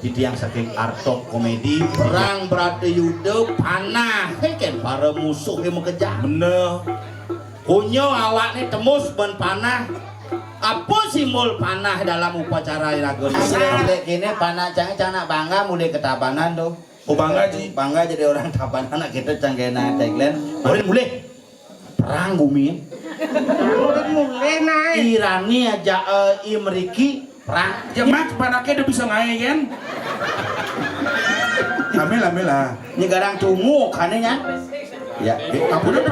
titiang saking Artok Komedi perang Bratayuda panah kan para musuh yang mengejar bener punyo awaknya tembus ben panah apa simbol panah dalam upacara iraga gile kene panah cana bangga mulai ketabanan tuh oh bangga ji bangga jadi orang tabanan kita canggena tagline mulai perang bumi mulai naik Irani aja Imriki perang ya mak panaknya udah bisa ngain kan amel lah ini garang tunggu kanenya ya apa udah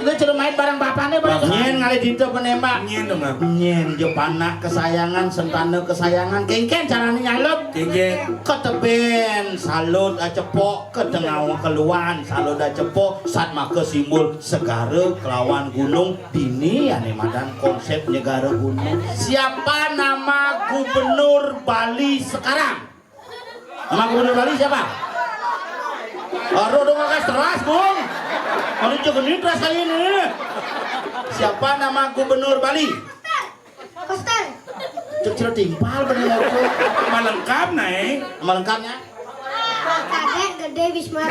udah coba main barang bapaknya nyen ngali dinto penembak nyen dong mak nyen jo panak kesayangan sentana kesayangan kengken caranya nyalup kengken keteben salut acepok ketengah keluan salut acepok saat maka simbol segara kelawan gunung dini ane madan konsep negara gunung siapa nama gubernur Bali sekarang nama gubernur Bali siapa? Aduh dong guys teras bung aduh juga nih teras kali ini siapa nama gubernur Bali? Koster Cek timpal bener aku malengkap naik nama lengkapnya kakek gede Bismar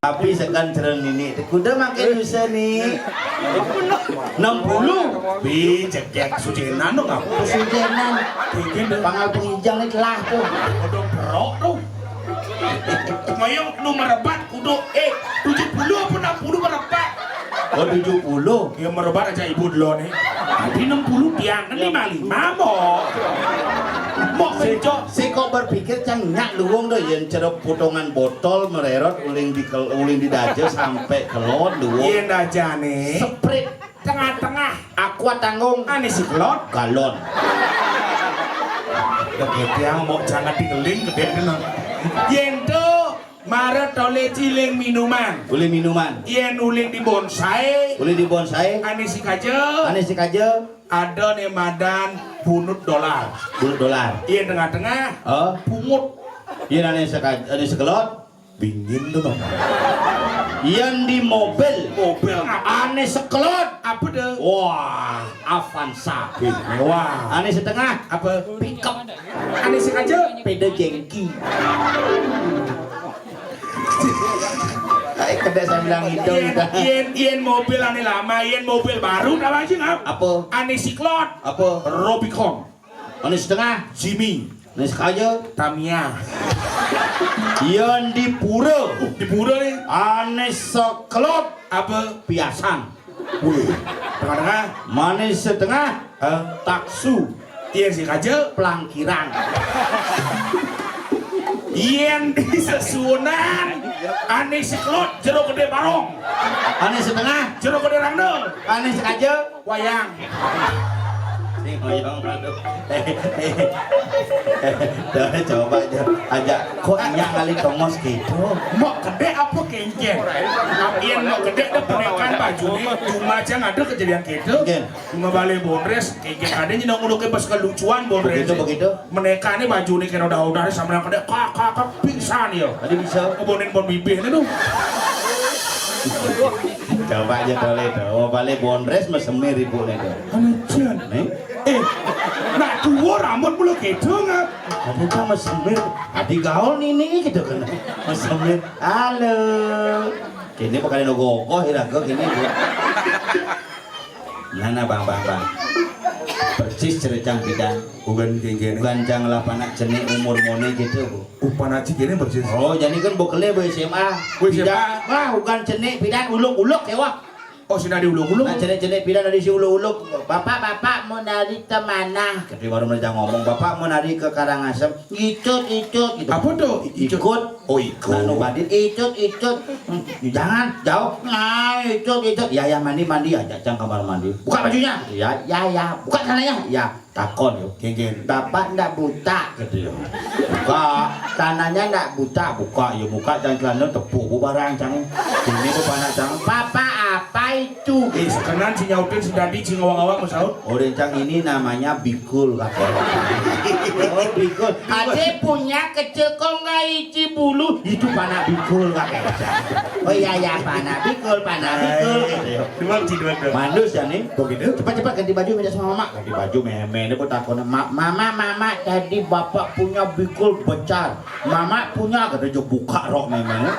tapi sekan ceren ini kuda makin bisa nih 60 bi cek sucinan dong apa kesujenan kengken dong pangal penginjang ini telah tuh udah perok tuh mayong nomor rebat kudu 70 apa 60 merebat oh 70 ya merebat aja ibu dulu nih di 60 tiang kan 55 mau sejo si kok berpikir cangnya luwung deh yang cerep potongan botol mererot uling di daje sampai kelot luwung iya aja nih sprit tengah-tengah aqua tanggung aneh si kelot galon begitu yang mau jangan tinggalin gede kan yendo Maret oleh ciling minuman boleh minuman yen uling di bonsai boleh di bonsai aneh si kaje aneh si kaje ada nih madan bunut dolar $10 yen tengah-tengah oh pungut iya aneh sekelot bingin tuh bang yang di mobil aneh sekelot apa deh wah Avanza mewah aneh setengah apa pickup aneh si kaje peda jengki kayak kedai saya bilang itu yen mobil aneh lama yen mobil baru apa sih ngap apa aneh si klot apa Robicon aneh setengah Jimmy aneh sekaja Tamiya yang di pura di pura nih aneh sekelot apa piasan tengah-tengah mana setengah taksu yen si kaje pelangkiran yen di sesunan aneh si klot jeruk gede barong aneh setengah jeruk gede randel aneh sekaja wayang nih ngoyong aduh coba aja kok nyak kali tongos gitu mau gede apa kencen yen mau gede ada penekan baju nih cuma aja ngada kejadian gitu cuma balik bonres kencen ada nyinong uluknya pas kelucuan bonres begitu menekan nih baju nih kena udah sama yang gede kakak pingsan ya tadi bisa kebonin bon bibih ini tuh coba aja boleh tuh balik bonres mesemir ibu nih tuh anjir nih nak tua rambut mulu gitu ngap tapi kan mesemir adi gaul ini gitu kan mesemir halo kini bukan nogogoh iraga kini nana bang persis cerecang bidang bukan gini gancang lapanak jenik umur mone gitu bu upan aja gini persis oh jadi kan bokele bu SMA bidang wah bukan jenik bidang uluk-uluk ya wah oh sini di uluk-uluk nah jenik bidang dari si uluk-uluk bapak mau nari ke mana ketika baru mereka ngomong bapak mau nari ke Karangasem icut gitu apa tuh ikut oh ikut nanu badin icut jangan jauh nah icut ya mandi aja cang kamar mandi buka bajunya ya buka tanahnya ya takon yuk geng bapak ndak buta gitu ya buka tanahnya ndak buta buka ya buka dan celana tepuk barang cang ini tuh panas cang papa apa itu? Sekenan si nyautin si dadi si ngawang-ngawang Saud. Oh rencang ini namanya bikul kakek. Oh bikul. Ade punya kecil kok nggak ici bulu itu panah bikul kakek. Oh iya ya panah bikul gitu. Dua. Mandus ya nih. Begitu. Cepat kita ganti baju minta sama mama. Ganti baju meme ini pun takutnya mama tadi bapak punya bikul besar. Mama punya kata jo buka rok meme.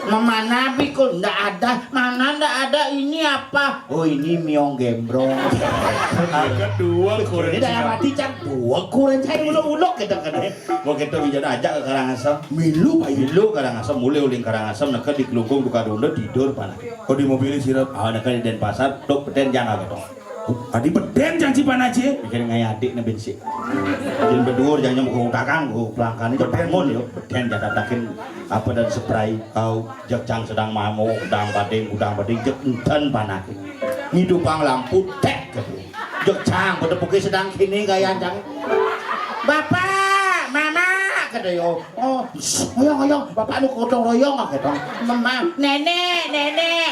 Mana bikul ndak ada. Mana ndak ada ini apa? Oh ini miong gembrong. Kedua Ini dah mati cang dua kurang cai ulok-ulok kadang-kadang. Mau kita bicara ajak ke Karangasem. Milu Karangasem mulai uling Karangasem nak di Kelungkung duka ronde tidur panas. Oh di mobil sirap. Ah nak di Denpasar dok beden jangan gitu. Adi beden janji panaje. Bikin ngai adik na bensin. Jadi berdur jangan mau kakang, pelangkan itu bangun yo. Beden jatah takin apa dan spray. Kau jekcang sedang mau udang bading jek enten panas. Ngidupang lampu tek gitu. Jekcang pada pukul sedang kini gaya jang. Bapak, mama kata yo. Oh, oyong, bapak nu kotong royong kata. Mama, nenek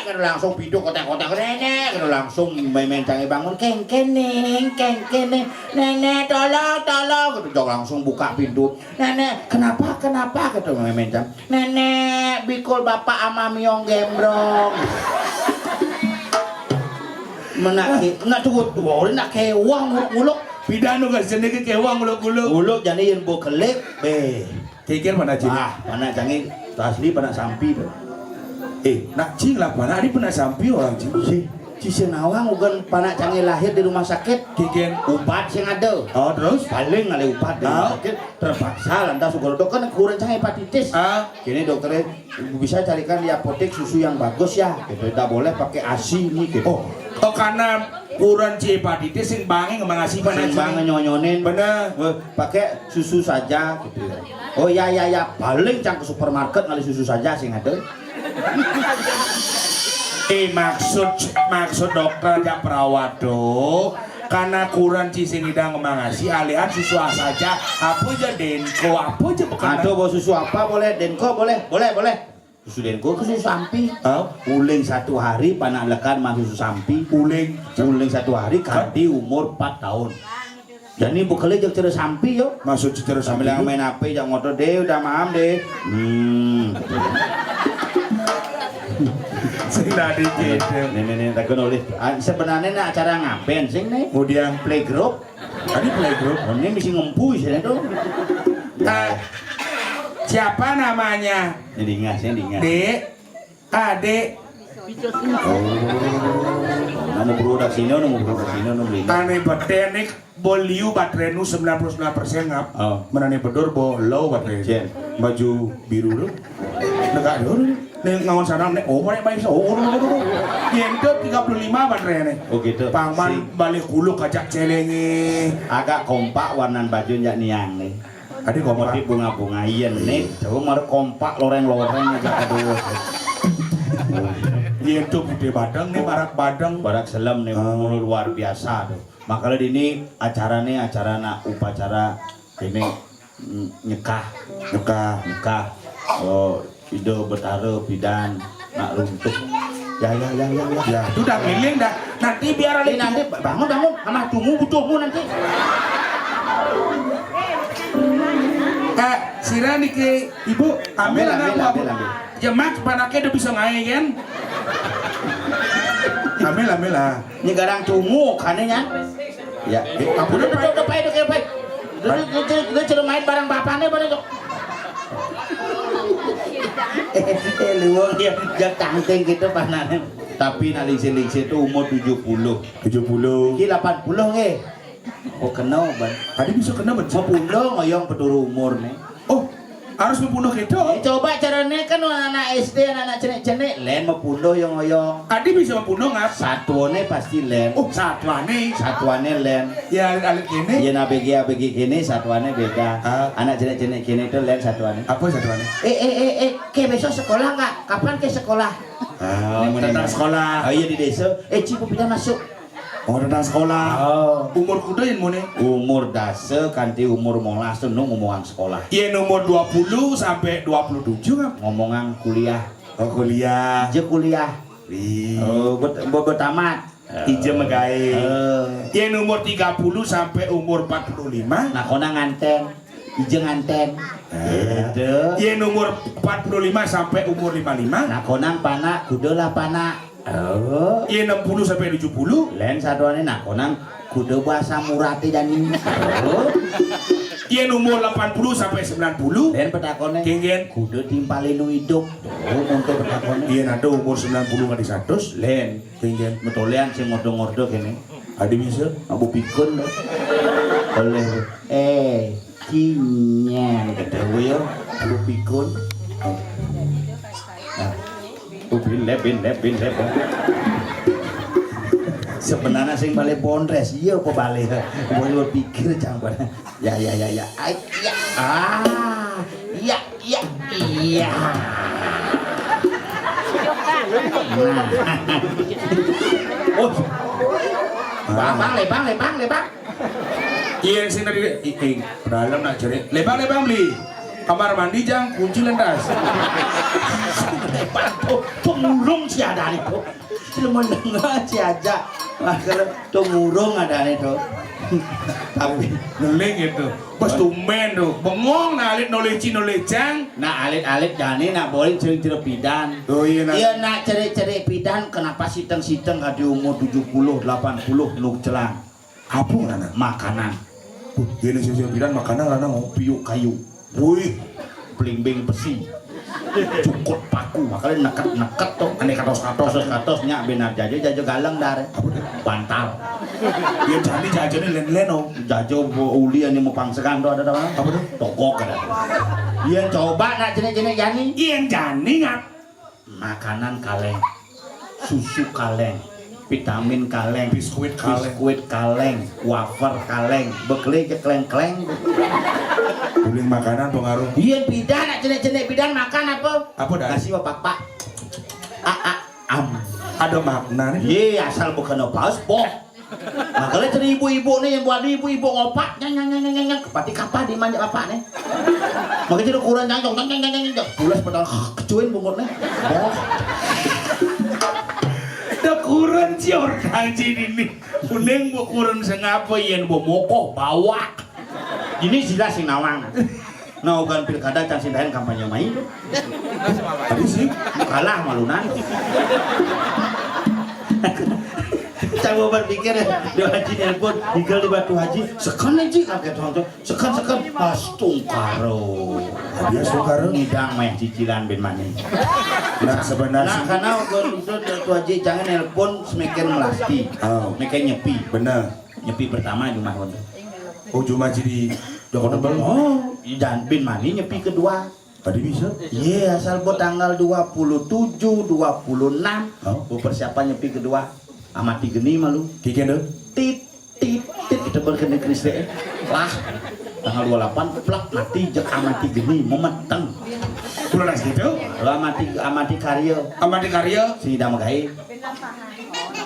kata langsung piduk kotak-kotak nenek kata langsung main canggih bangun kengkening. Nenek tolong kata jok langsung buka pintu. Nenek, kenapa kata main cang. Nenek bikul bapak ama miong gembrong. Menaki, nak cukup, nak kewang uluk. Pidano ka jenenge kewang uluk-uluk. Uluk jani yang bawa kelip, Kikir mana cing? Mana canggih, asli pada sampi. Nak cing lah mana adi pernah sampi orang cing. Si Senawang bukan panak canggih lahir di rumah sakit. Kikin Upat sing ada. Oh terus? Paling ngale upat di rumah sakit terpaksa lantas ukur dokter kan kurang canggih hepatitis. Kini dokternya bisa carikan di apotek susu yang bagus ya. Gitu, tidak boleh pakai ASI nih gitu. Oh karena kurang hepatitis sing bangi ngemang asih Sing banget nyonyonin. Bener. Pakai susu saja gitu. Oh ya paling cang ke supermarket ngali susu saja sing ada. Maksud dokter jak perawat do karena kurang sing idang ngemangasi alihan susu saja apa aja denko apa aja bekan Aduh bawa susu apa boleh denko boleh susu denko ke susu sampi uling 1 hari panak lekan mah susu sampi uling 1 hari ganti umur 4 tahun jadi bukannya jauh cerita sampi yo maksud cerita sambil yang main HP jangan ngotot deh udah maaf deh sing tadi gitu nih tak nulis sebenarnya nak acara ngapain sih nih kemudian playgroup tadi playgroup ini mesti ngempui sih tuh siapa namanya Dek Adek Namu produk sini beli Ane betenik boliu baterenu 99% ngap menane bedor bo low baterai baju biru lu negak dulu nih ngawon sana nih boleh baik itu 35 baterai nih gitu paman balik hulu kacak celengi agak kompak warna bajunya niang nih adik kompak bunga-bunga iya nih coba mar kompak loreng-loreng aja aduh itu putih badang nih barak selam nih luar biasa tuh makanya ini acara upacara ini nikah oh video betara bidan nak runtuh ya itu udah keliling dah nanti biar nanti bangun mama tunggu butuhmu nanti sira nih ke ibu ambil jemak panaknya udah bisa ngai kan ambil lah ini garang tunggu kanenya ya udah baik udah cerita main barang bapaknya pada dok luang dia tangting gitu panahnya tapi nak lingsi itu umur 70 ini 80 oh kena ban tadi bisa kena ban 10 ngoyong peduru umur nih harus membunuh gitu coba caranya kan anak SD anak cenek len membunuh yang ngoyong tadi bisa membunuh ngap satuannya pasti len satuannya len ya alit gini ya ABG gini satuannya beda anak cenek gini itu len satuannya apa satuannya ke besok sekolah nggak kapan ke sekolah tentang sekolah iya di desa cipu pindah masuk tentang sekolah umur kuda yang mana umur dase kanti umur molas tuh ngomongan sekolah iya nomor 20 sampai 27 kan ngomongan kuliah kuliah Oh, buat tamat. Ijem gawe. Eh, Yen umur 30 sampai umur 45. nah kona nganten. Ije nganten. Gitu. Yen umur 45 sampai umur 55. Nah konang pana kudu lah pana. Oh. Yen 60 sampai 70. Len saduane nah konang kudu bahasa murati dan ini. Oh. Yen umur 80 sampai 90. Len petakone. Kenggen. Kudu timpali nu hidup. Oh untuk petakone. Yen ada umur 90 nganti 100. Len Kenggen. metolean sing ngordo-ngordo kene. Adi bisa. Abu pikun lo. Oleh cinyang kedewe yo abu pikun. Nah, ubin lebin. Sebenarnya sing balik pondres iya apa balik mau pikir jangan ya ay, ya iya oh bang lebang Yen sing tadi dalam nak cari. Lebang beli. Kamar mandi jang kunci lendas. lebang tuh murung si ada itu cuma mendengar si aja makanya tuh murung ada itu tapi Ngeling itu. Bos tumben tuh. Bengong na alit nolecang. nah alit jani nak boleh cerita bidan. Oh iya nak. Iya nak ceri bidan kenapa siteng ada umur 70 80 nuk celang Apa ngana? makanan Yen sing bidan makanan ngana ngopi. piuk kayu Wih. belimbing besi cukup paku makanya neket tuh Aneh katos-katosnya. benar jajo galang dar bantal Yen jani jajane len-len oh. jajo uli ini mau pangsekan tuh ada Apa tuh? tokok ada iya coba nak jenis jani Yen jani ngap. makanan kaleng susu kaleng vitamin kaleng Biskuit kaleng wafer kaleng bekle kleng Guling makanan pengaruh. iya bidan nak jenis bidan makan apa Apa dah? kasih pak Ada makna nih. iya asal bukan opas boh makanya dari ibu-ibu nih yang buat ibu-ibu ngopak nyang kepati kapal di mana apa nih makanya jadi ukuran nyang pulas pedal kecuin bungkutnya boh Kurang cior kaji ini. Kuning bu kurang sengapa yen bu mokoh bawa. ini jelas sing nawang nah bukan pilkada can sindahin kampanye main Tadi sih. kalah malunan coba berpikir di haji nelpon tinggal di Batu Haji sekan aja kaget tonton sekan astungkaro Dia sukar. ngidang main cicilan ben maning Nah sebenarnya. nah karena kalau itu Batu Haji jangan nelpon semakin melasti Oh. semakin nyepi Bener. nyepi pertama di mahon Oh cuma jadi Joko Tebel. oh dan ben maning nyepi kedua Tadi bisa. iya asal buat tanggal 27 26 Oh. persiapan nyepi kedua amati geni malu Kikian dong. tit kita berkena Kristen lah tanggal 28 plak mati jek amati geni memeteng Pulang gitu. lo amati karya Amati karya. si dah magahe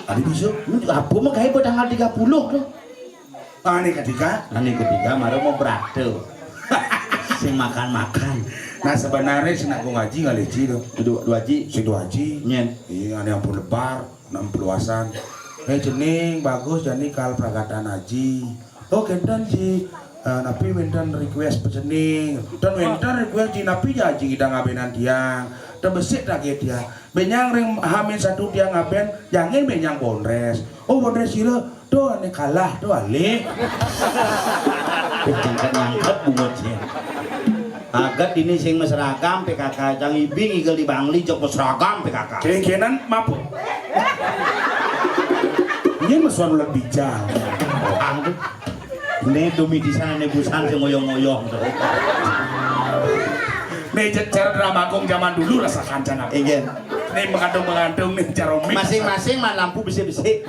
Tadi bisa. apa magahe pada tanggal 30 tuh Ani ketika. nanti ketiga maru mau berate si makan Nah sebenarnya sih nak ngaji nggak leci tuh. dua haji Situ haji. nyen Iya ada yang pun lebar. 60-an. Jening bagus jadi kal peragatan haji. Oh kenten si napi wenten request pejening. Dan wenten request si napi haji kita ngabenan tiang. Dan besik lagi dia. Benyang ring hamin satu tiang ngaben. Jangan benyang bonres. Oh bonres sila. Tuh ane kalah tuh alik. kecengkat nyangkep bungotnya agak ini sing seragam PKK jang ibing igel di Bangli jok seragam PKK Keinginan mampu. Ini masukan ulat bijak. ini demi di sana nebusan sing ngoyong-ngoyong tuh Nih cara drama kong zaman dulu rasa kancan apa? ingin Nih mengandung nih cara mix. masing-masing mah lampu bisik-bisik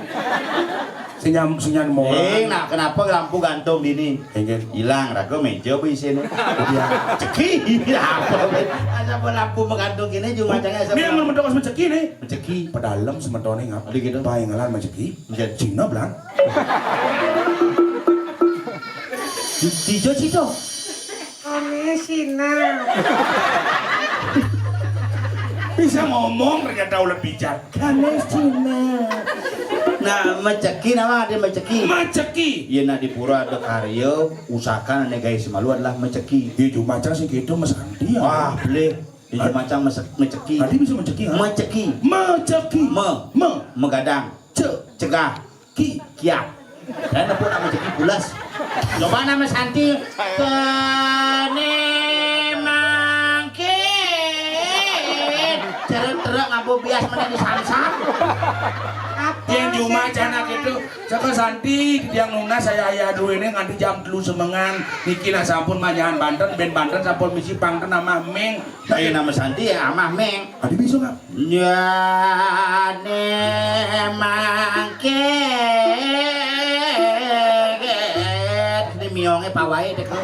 Senyam mau. nah kenapa lampu gantung gini Ingin. hilang ragu meja bu isinya ceki apa asal lampu menggantung gini cuma jangan asal Ini yang mentok mas menceki nih. ceki Pedalam sementone ngap. Ada gitu? Paingalan menceki. Menceki. Cina belang. Aneh Cina. Bisa ngomong ternyata ulah bijak. Palestina. Nah, Maceki nama dia Maceki. Maceki. Iya na di pura ada karya usahakan ane guys malu adalah Maceki. Iya cuma macam sih gitu Mas Andi. Wah, boleh. Iya macam Maceki. Andi bisa menceki ha? Maceki. Maceki. Megadang. Cegah. Kiap. Dan pun nama Maceki pulas. Coba nama Santi. Kene mangkin. Terus ngabu bias mana di samsam. Yang cuma cana gitu. Saka Santi yang nuna saya ayah dulu ini nganti jam 3 semengan. Niki na sampun manyahan Banten, ben Banten sampun misi pangten nama Meng. Ayo nama Santi ya amah Meng. Adi bisa nggak? Ya ne mangket ini miongnya pawai deh kau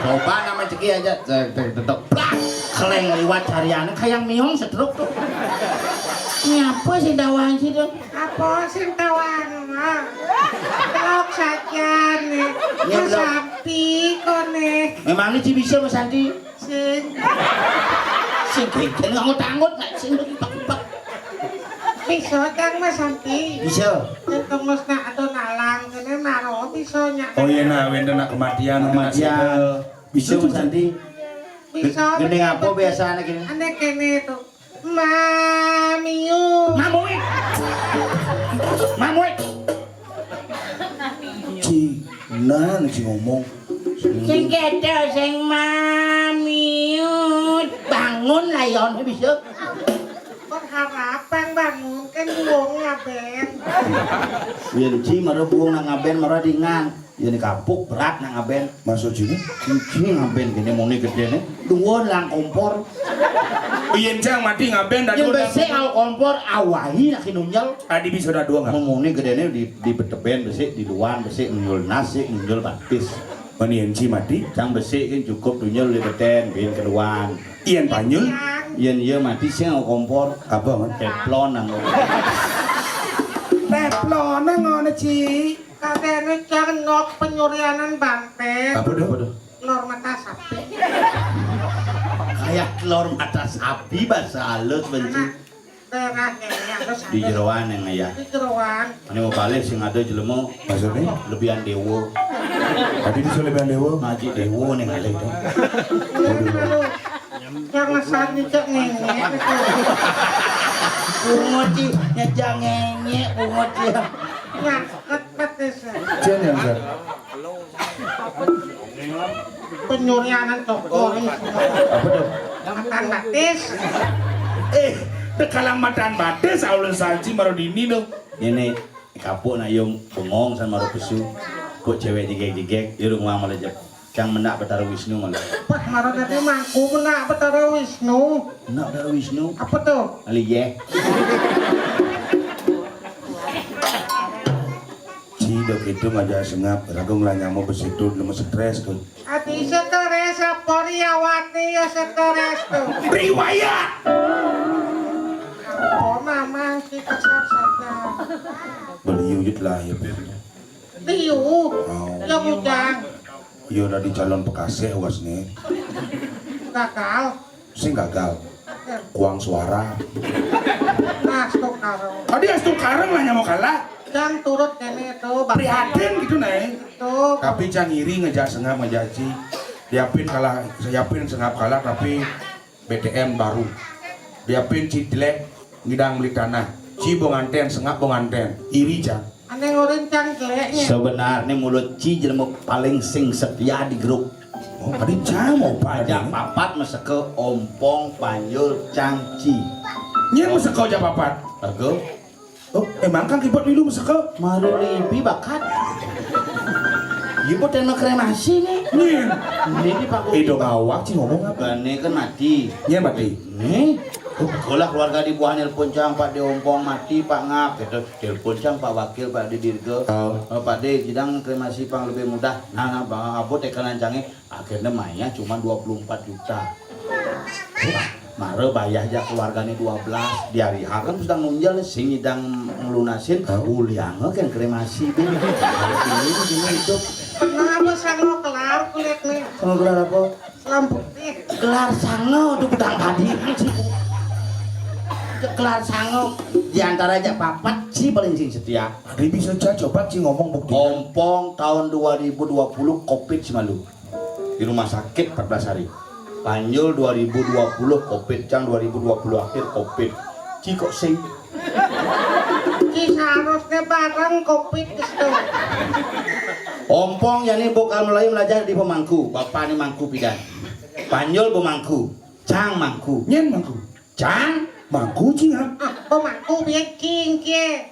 coba nama Ceki aja tetep plak keleng liwat cariannya kayak miong setruk tuh ini apa sih dawan sih tuh Apa sih tawaran mah? Pelok saja nih. Ya, Mas belum. Sapi kok nih. memang ini bisa Mas Santi Sing sing genggen ngangut-angut nggak sing dipak-pak bisa kan Mas Sapi. bisa Tunggus nak atau nalang kene naro bisa nyak. Oh iya nah, wenten nak kematian. bisa Mas Santi Bisa. gendeng apa biasa anak ini Ane kene tuh. Mamiu. Mamuy Cina nih si ngomong. sing gitu sing mamiut bangun lah yon bisa Berharapan bangun kan buang ngaben. yen ci mara buang nang ngaben mara dingan yen kapuk berat nang ngaben Masuk sini. ci ngaben gini moni gedene duwon lang kompor Iya cang mati ngaben dan yen besi al kompor awahi nak kinunyel Adi bisa udah dua nggak? moni gedene di beteben besi di luan besi nyul nasi nyul batis Manienci mati. cang besi kan cukup dunyel di beten bin keluan Ian Panyul. yen ieu mati sing al kompor Apa man? teplon nang Teflon ngono Ci. Katanya jangan nok penyurianan Banten. Apa dah? Lor mata sapi. kayak telur mata sapi bahasa halus benci Daerahnya yang di jeroan yang ayah di jeroan. ini mau balik sing ada jelema Maksudnya? lebihan dewo Tadi bisa lebih dewa. ngaji dewo nih ngalih itu Jangan sani cek ngengek itu. bungut sih nyajang ngenyek bungut sih Nyaket petis. Cian yang kan? Penyurianan toko ini semua. Apa dah? Makan batis. Tekalang mataan bates aulun salji marodini dong. ini kapuk na yung bengong sama maru pesu kok cewek jigek-jigek di rumah malah jek cang mendak betara Wisnu malah Pas marah tadi mangku kena betara Wisnu. mendak betara Wisnu Apa tuh? ali ye Ci dok itu ngajak sengap. Ragung lah nyamuk besitu lemes stres tuh. Ati stres Poriawati ya stres tuh. Riwayat. Oh mama si kasar saja. Beliau lah ya. Liu. Oh. Ya bujang. Iya udah di calon Pekase was nih. Gagal. Sing gagal. Kuang suara. Nah, stok karo. Tadi astu kareng lah nyamuk kalah. Dan turut kene itu Prihatin gitu nih. itu. Tapi cang iri ngejak sengap ngejak Ci. Diapin kalah, siapin sengap kalah tapi BTM baru. Diapin Ci jelek ngidang beli tanah. Ci bonganten sengap bonganten. Iri cang. Ane ngurincang jeleknya. sebenarnya mulut ci jelema paling sing setia di grup Oh tadi cang mau pajak pajak. papat masa ke ompong panjul cangci Nyen masa kau jawab papat. Ago Oh emang kan kipot dulu masa kau. maru libi bakat ibu tema kremasi nih Nyen. ini pak Itu ngawak Ci ngomong apa? Gane kan mati Nyen mati. nih sekolah keluarga di buah nelpon cang pak diompong mati pak ngap gitu telepon cang pak wakil pak di dirge Oh. pak de jidang kremasi pang lebih mudah nah bang abu tekanan canggih akhirnya mainnya cuma 24 juta mare bayar aja keluarganya 12 di hari H kan sedang nunjal sing ngidang ngelunasin uliang kan kremasi bin ini itu Kenapa sango kelar kulit nih? gelar apa Selam putih. gelar sango itu pedang tadi kelar sanggup di antara aja papat si paling sing setia. Ada bisa aja coba sih ngomong bukti. Ompong tahun 2020 Covid si malu di rumah sakit 14 hari. Panjul 2020 Covid, Cang 2020 akhir Covid. Ci kok sing Ci seharusnya bareng Covid itu. Ompong yang ini bakal mulai belajar di pemangku. Bapak ini mangku pidan. Panjul pemangku, Cang mangku. Nyen mangku. Cang Mangku cing ha. Pemangku bikin ke.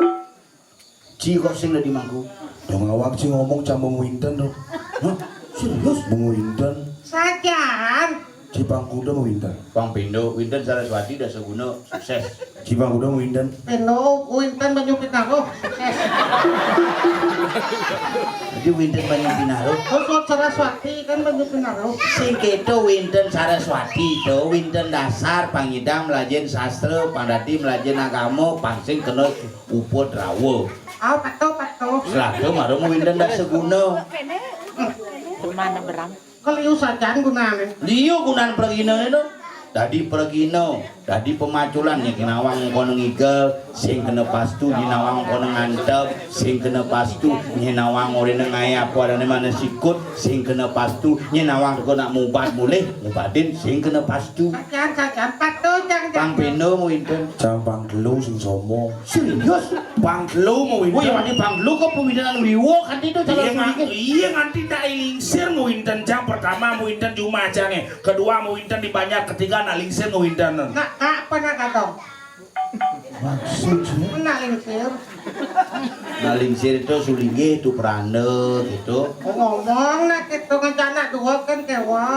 Ci kok sing di mangku. Dong awak sih ngomong sama Winten dong. Hah? Serius? Bung Winten. Sajan. Cipangku udah Winten. Bang Pindo, Winten Saraswati udah seguna sukses. Cipangku udah Winten. Peno, Winten banyu pinaro. Jadi Winten banyak pinaro. Terus Saraswati kan banyu pinaro. Sing keto Winten Saraswati itu Winten dasar pangidang melajen sastra, pandati melajen agama, pangsing kena uput rawo. Pato. Selatu marung Winten dah seguna. Mana beram? Keliu sajan gunane. Liu gunan pergino itu. Dadi pergino, dadi pemaculan nih kinawang kono ngigel, sing kena pastu nyinawang kono ngantep, sing kena pastu nyinawang orene ngaya apa adane mana sikut, sing kena pastu nyinawang kok nak mubat mulih, mubatin sing kena pastu. Sajan pato Bang jangan. Pino mau Winten. Campang gelu sing sombong. Serius? Bang gelu mau Wih, Winten. mati Bang lu kok pembidanan wiwo kan itu calon sedikit. Iya nganti tak lingsir mau Winten jam pertama mau Winten cuma aja nih. Kedua mau Winten dibanyak, ketiga nak lingsir mau Winten. Kak pernah kadang. Maksudnya? Pernah lingsir. Nah lingsir itu sulingnya itu perane gitu. Ngomong nak itu ngencana dua kan kewa.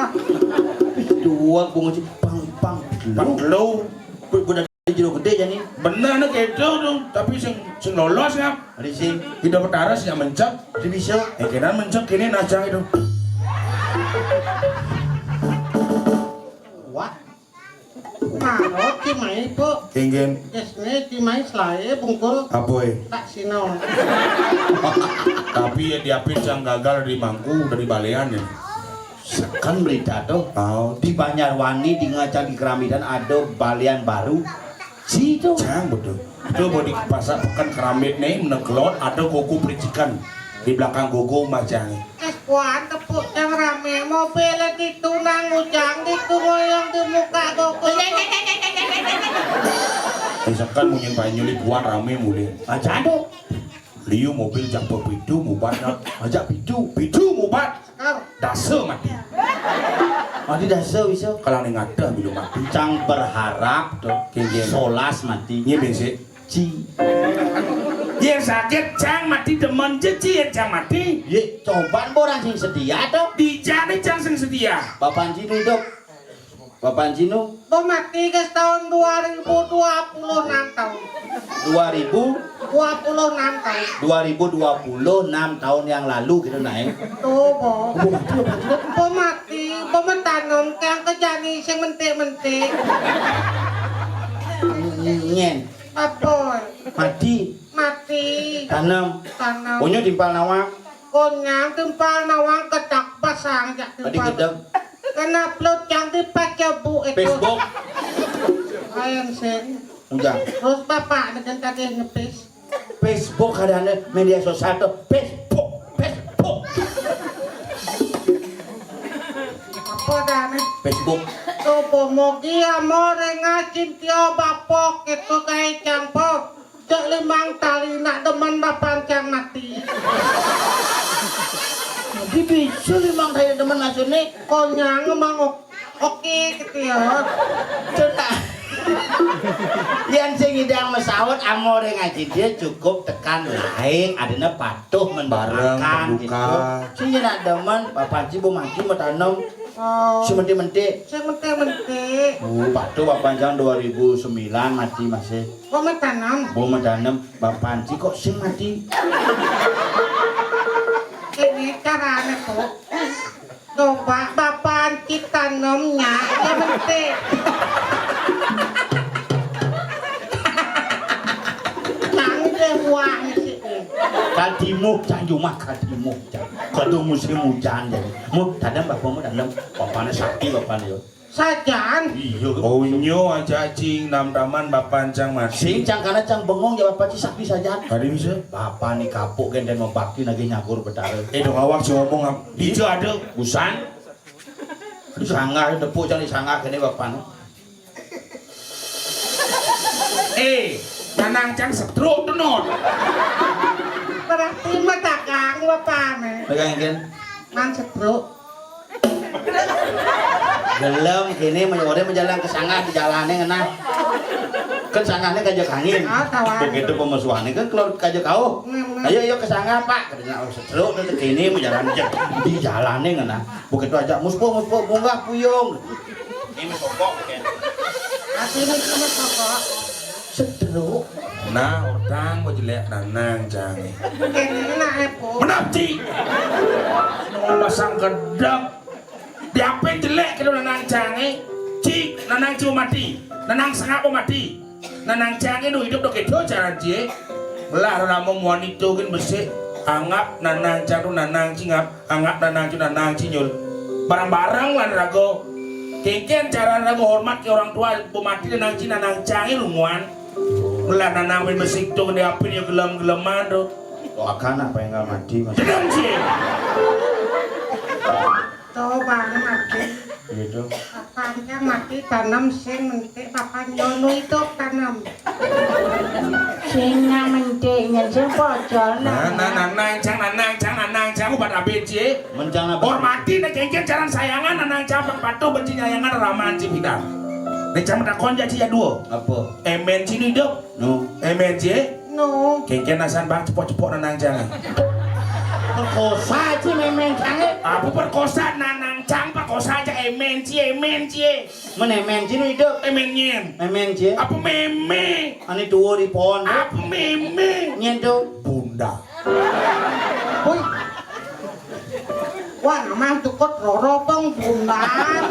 Dua bunga pang Bang gelu. udah jero gede jadi. Bener nih gitu tuh, tapi sing lolos ya. Ada sih, Tidak petaras yang mencet. dia bisa. Kira mencet kini najang itu. Wah, Maro cimai po. Kenggen Yesne cimai selai bungkul apa tak sinau. Tapi ya diapin yang gagal dari Mangku dari Balean ya. kan berita tuh. Oh, Di Banyarwani di Ngacak di Keramitan ada balian baru. Situ. Jang betul. Itu mau di pasar pekan keramit nih menegelot ada gogo pericikan di belakang gogo macang. Kuan tepuk yang rame mobil itu nang ujang itu ngoyong di muka goko. Misalkan mau nyimpan nyuli kuat rame mulai. Aja tuh. Liu mobil jang pepitu mubat Aja pitu. mubat dase mati. Mati dasar bisa. Kalau nih ngada belum mati. Cang berharap tuh. Kenggen. Solas mati. Ini bensin. Ci. Yang sakit jang mati demen jeci yang jang mati. Ye, cobaan orang sing setia tuh. Dijani jang sing setia. Bapak Cino itu. Bapak Cino Mati ke tahun 2026 tahun. 2000 26 tahun. 2026 tahun yang lalu gitu naik. Tuh, Bo. Mati, tanam kang kejani sing mentik-mentik. Nyen. Apa? Mati. Tanam. Punya timpal nawang. Konyang tempal nawang ketak pasang jak Tadi tempal. gedeng. Kena upload yang dipakai bu itu. Facebook. Ayam sen. Udah. Terus bapak dengan tadi ngepis. Facebook ada media sosial tuh. Facebook. Apa dah nih? Facebook. Tuh mogi amore ngacin tio bapok itu kayak campur. Cek limang tali nak demen bapak cang mati. Jadi bisa limang saya teman langsung nih. Konyang emang oke gitu ya. Cuna. Yang sing idang mesawat amore ngaji dia cukup tekan lain adanya patuh mendoakan gitu. Sing nak demen bapak Ci bu mati mau tanam. Oh, Si menti-menti. saya mentik-mentik. Patuh bapak Jang 2009 mati masih. Kok mentanam? Bu mentanam bapak Ci kok sing mati. Ini caranya tuh. Coba bapak kita tanamnya ya mentik. Tangi deh buang sih. Kadimu janju mah kadimu jang. Kado musim hujan jadi. Mu tanam bapakmu tanam bapaknya sakti bapaknya yo. Sajan. Iya. Onyo aja cing nam taman bapancang mati. Sing cang kana cang bengong ya bapak ci sakti saja. Tadi bisa. Bapak nih kapuk kan dan membakti lagi nyakur betare. Dong awak sih ngomong am. Ijo ada busan. Disanggah tepuk cang disanggah kene bapak. Nanang cang setruk tenot. Berarti mah dagang bapak nih. Pegang kan. Man setruk. Gelem kini menyore menjalan ke sanggah di jalannya ngena. Kan sanggahnya kajak angin. Begitu pemesuhannya kan keluar kajak kau. Ayo ke sanggah pak. Katanya setruk nanti kini menjalan di jalannya ngena. Begitu aja muspo bunga puyung. Ini pokok kan. Artinya cuma pokok. Setruk. Nah orang mau jelek nanang cang. Ini nak epo. Menapci. Nong pasang gedek. Diapain jelek kalau nanang cange, cik nanang cium mati, nanang sengap mati, nanang cange nu hidup dok itu cara cie, belah ramu wanita kan bersih, anggap nanang cang tu nanang cingap, anggap nanang tu nanang cinyul, barang-barang lah rago, kengken cara rago hormat ke orang tua, pemati nanang cange lumuan, belah nanang bersih tu kan diapain ya gelem-geleman tu, Doakan apa yang nggak mati mas. jenang cie. Coba mati. Gitu. Papanya mati tanam sing mentik papa nyono itu tanam. Sing mentiknya sing pojol. Nanang cang buat apa cie? Mencang apa? Hormati nek kengken jalan sayangan nanang cang patu benci nyayangan ramaan cipidang. Nek cang tak konja cia dua. Apa? Emen cini hidup. No. Emen cie. No. Kengken nasan bang cepok-cepok nanang cang. Perkosa sih memang canggih. Apa perkosa nanang cang perkosa aja emen cie. Mana emen sih hidup? Emen nyen. Emen sih. Apa meme? Ani tua di pohon. Apa meme? Nyentuh. Bunda. Woi. Wah, namanya tukut roro pong bundan.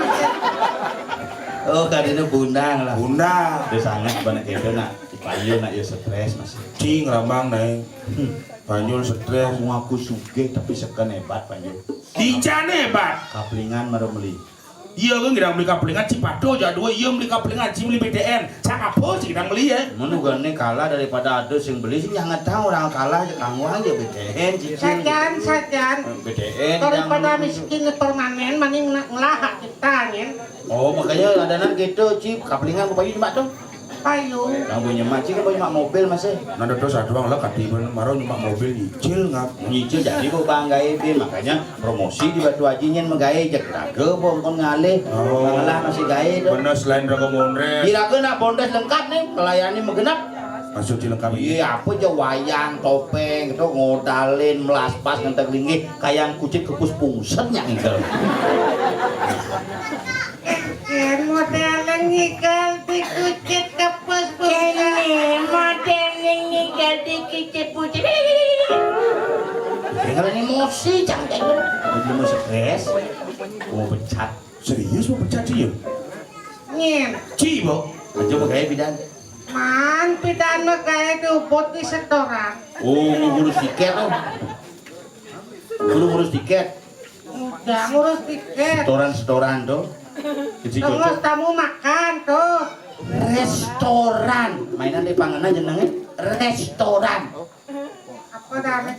Oh kan itu bundang lah. Bunda. Terus sangat banyak itu nak. Payu nak ya stres masih. Cing rambang neng. Banyul stres. Aku sugih tapi sekan hebat Panjul. Dijane hebat. Kaplingan meremeli. Iya kan kita beli kaplingan Cipado aja dua, iya beli kaplingan Cim beli BDN. Cak apa sih kita beli ya? Menugane kalah daripada ada yang beli sih jangan tahu orang kalah aja kamu aja BTN cicil. Sajan. BTN Daripada miskin permanen, mending ngelahak kita nih. Oh makanya ada nan gitu cip kaplingan apa cuma tuh? Payu. Yang punya macik kan punya mobil masih. Nada dosa doang lah katiban marah nyuma mobil nyicil ngap. Nyicil jadi kok bang gaibin makanya promosi di Batu Haji nyen menggawe jak raga bom kon ngalih. Ngalah masih gawe tuh. Bener selain raga mondres. Di raga nak bondes lengkap nih melayani menggenap. Masuk dilengkapi. Iya apa aja wayang topeng itu ngodalin melaspas ngentek linggih kayak kucing kepus pungset yang ingkel. Modelnya ngigal di kucit kepus Ini modelnya ngigal di kicip putih. Dengan emosi cantik. Belum mau stres. Mau pecat. Serius mau pecat sih ya? Nyen. Cibo. Aja pakai bidan. Man, pidana kayak diubut di setoran. Oh, ngurus tiket tuh. Ngurus tiket. Udah ngurus tiket. Setoran tuh. Kecil Terus cocok. kamu makan tuh. Restoran. Mainan di panganan jenengnya restoran. Apa dari?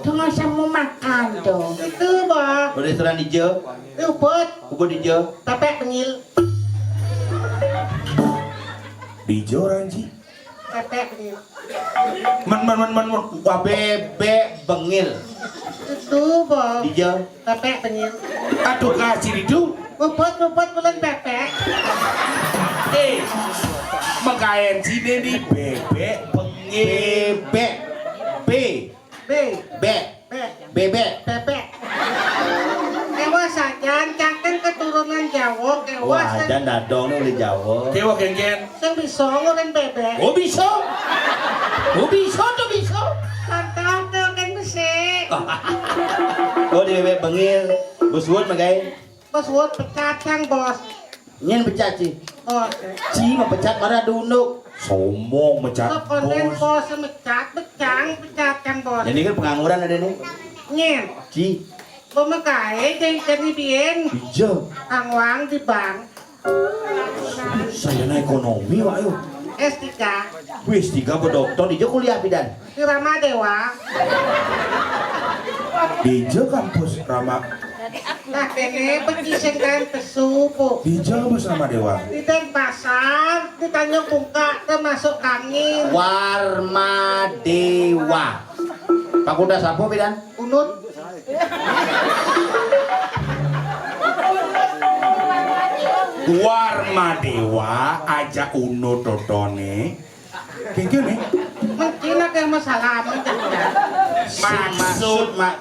Tunggu sama makan dong. Itu bah. Restoran hijau. Diubut. Ubud hijau. Tapi pengil. Di Joranji. Tapi pengil. Man. Bebek bengil. Itu bah. Hijau. Tapi pengil. Aduh kasih itu. Ubut bulan bebek. Mengkain sini nih bebek pengil. Bebek. B. B. Bek. B. Bebek. Bebek. Ewa saja, cangken keturunan Jawa, Wah, ewa dan dadong nih oleh Jawa. Kewa kengken. sing bisa ngurin bebek. Oh bisa. Oh bisa tuh bisa. Contoh tuh kan besi. Oh di bebek bengil. Buswut magai. Bos wot pecat yang bos. Nyen pecat sih. Bos. Ci mah pecat marah dunduk. Sombong mecat Lo konten bos. bos mecat pecat yang bos. Jadi kan pengangguran ada nih. Nyen. Ci. Pemakai jadi bien. Hijau. Angwang di bank. Saya na ekonomi Wak yo. S3 Wis 3 dokter di kuliah bidan. di Ramadewa. Di kampus Rama. Nah kene pecisen kan pesu po. Di kampus Rama Dewa. Di Denpasar, di Tanjung Bungka, termasuk Kangin, Warmadewa. Fakultas apa bidan? Unut. Warmadewa aja uno totone. Kene Mungkin ada masalah menjaga. Maksud mak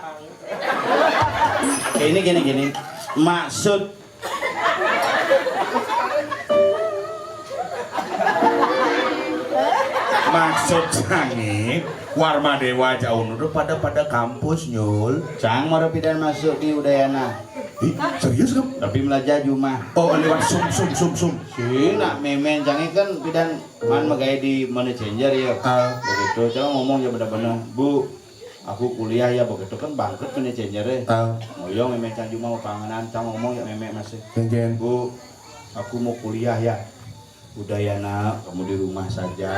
gini maksud jange Warmadewa aja uno pada kampus nyul. Cang mau pidan masuk di Udayana. Ih, serius kamu? Tapi melajah Jumah. Oh, lewat sum. Si nak memen jangan kan pidan man magay di money changer ya. Begitu cang ngomong ya benar-benar Bu, aku kuliah ya begitu kan bangkrut money changer ya. Ngoyong memen cang Jumah mau panganan cang ngomong ya memen masih. Kenjen. Bu, aku mau kuliah ya. Udayana, kamu di rumah saja.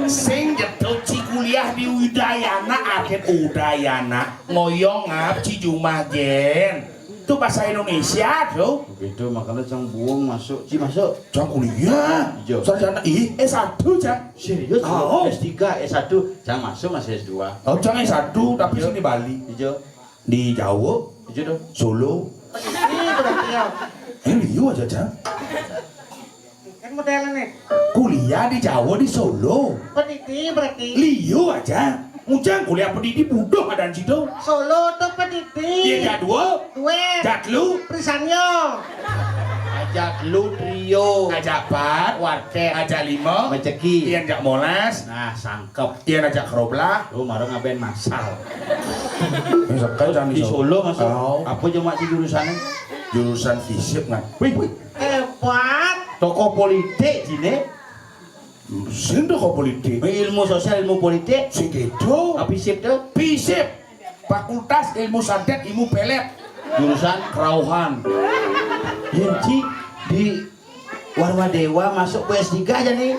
Sing jatuh ci kuliah di Udayana, akhir Udayana ngoyong ngap ci Jumah gen. Itu bahasa Indonesia tuh. Begitu makanya cang buang masuk, ci masuk. Cang kuliah. Iya. Sarjana S1 cang. Serius? Oh. S3, S1, cang masuk masih S2. Oh, cang S1 tapi Iya. sini Bali. Hijau, Di Jawa, hijau dong. Solo. Ini berarti ya. Liu aja cang. Kan modelnya nih. Kuliah di Jawa di Solo. Peniti berarti. Liu aja. Ujang kuliah pendidik bodoh ada di situ. Solo tuh peniti. Iya jadwal. Duet. Jadlu. Prisanyo. Ajak lu trio, Ajak pat. warteg, Ajak lima. meceki. Iya ajak molas. Nah, sangkep. Iya ajak keroblah. Lu marah ngapain masal? Misalkan Di Solo masuk. Oh. Apa cuma di jurusannya? Jurusan fisip nggak? Wih. Hebat. Tokoh politik sini. Sing kok politik. Ilmu sosial, ilmu politik. Sing gitu. Apa sip tuh? Fisip. Fakultas Ilmu Santet Ilmu Pelet. Jurusan Kerauhan. Yanci di Warmadewa masuk ke S3 aja nih.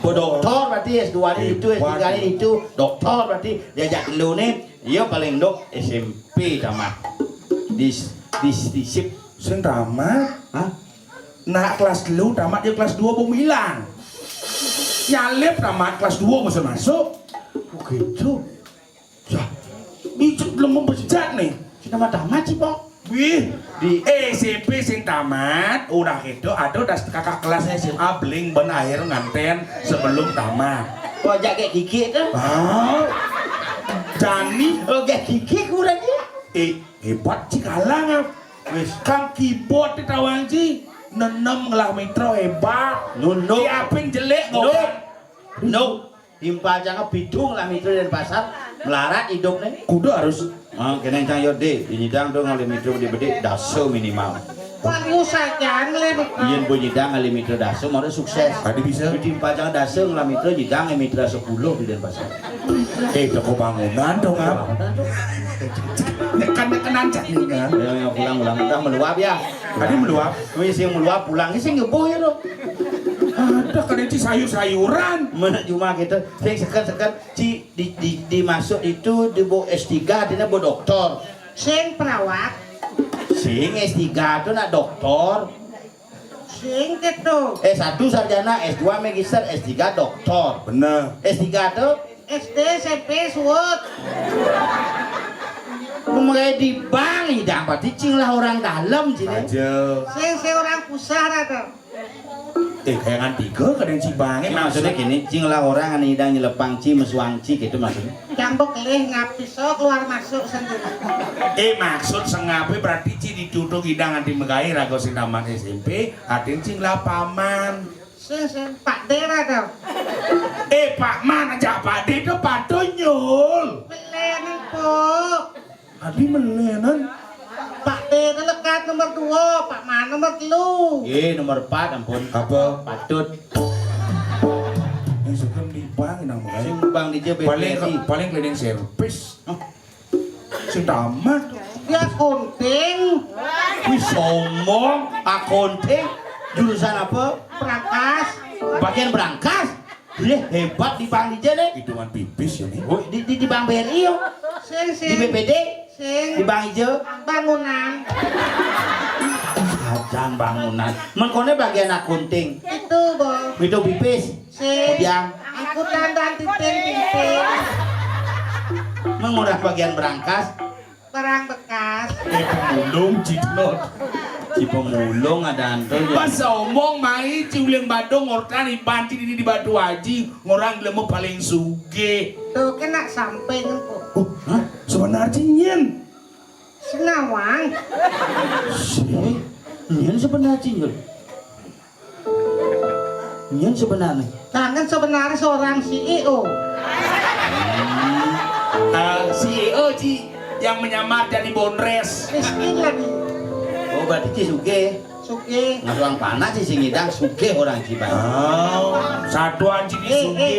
Doktor berarti S2 ini itu, S3 ini itu. Doktor berarti diajak lu nih. Iya paling dok SMP tamat. Di sip. Sing tamat. Hah? Nah kelas lu tamat ya kelas 2 bom hilang. Nyalip tamat kelas 2 bisa masuk. Oh gitu. Ya. Itu belum membejat nih. Kita mah tamat sih, Pak. Wih, Di SMP sing tamat, udah gitu, ada kakak kelasnya SMA beling ben air nganten sebelum tamat. kok ajak kayak Kiki itu? Ah, Jani, Oh, kayak Kiki kurang dia. hebat sih kalang. Wis kang keyboard di tawang sih, nenem ngelah metro hebat. Nunduk. Siapin jelek Nuk. kok. Nuk. Timpa jangan bidung lah mitro dan pasar. Melarat hidup nih. Kudu harus Kena cang yode, nyidang dong ngali mitro bede daso minimal. Walu saja ngelebek. Yen bo nyidang ngali mitro daso mau sukses. ada bisa. Timpa jangan daso ngali mitro nyidang mitra 10 di Denpasar. Toko bangunan dong apa? Tekan-tekanan cak nih kan. Yang pulang-pulang udah meluap ya. Tadi meluap. Wis yang meluap pulang sih ngeboh ya lo. Ada kan itu sayur-sayuran. Mana cuma gitu, saya sekat di masuk itu di bo S3 artinya bo doktor. Sing perawat. Sing S3 itu nak doktor. Sing gitu. S1 sarjana, S2 magister, S3 doktor. Bener. S3 itu SD, SMP, suwut. mulai di bank hidang berarti cing lah orang dalam sini. Aja. Sing orang pusara tuh. Kayangan tiga kadang cibange Maksudnya gini, cing lah orang anu hidang nyelepang ci mesuang ci gitu maksudnya. Cambuk leh ngapiso keluar masuk sendiri. Maksud sengape berarti ci ditutup hidang anti megai rago sing taman SMP, atin cing lah paman. Sing Pak Dera tuh. Pak Man aja Pak De itu patonyul. Melenin po. Adi melenan. Pak Dera lekat nomor 2, Pak Man nomor 3. Nomor 4 ampun. Apa? Patut. Yang suka di bank nang megai. Sing bang di JB. Paling cleaning service. Sing taman. Dia kunting. Wih somong, akunting, jurusan apa? Perangkas. Bagian berangkas. Dia hebat di Bank Dija nih. Hitungan pipis ya nih. Oh, di Bank BRI yo. Sing Di BPD, di Bank Ijo. bangunan. Kajan bangunan. Mengkone bagian akunting. Itu, Bo. Itu pipis. Sing Kemudian angkutan dan titik-titik. mengurang bagian berangkas. Barang bekas. Pemulung Cidnot. Si pemulung ada anto. Pas omong mai ciuling badong ngortan ibanti di Batu Haji ngorang lemu paling suge. Tuh kena samping po. Oh, hah? Sebenarnya nyen. Senawang. Nyen sebenarnya Cinyul. Nyen sebenarnya. Jangan sebenarnya seorang CEO. CEO Ci yang menyamar jadi Bonres. Miskin lagi. Oh berarti Ci suge. Suki. Ngasuang panah sih sing ngidang suge orang Cibai. Oh, satu anjing di suge.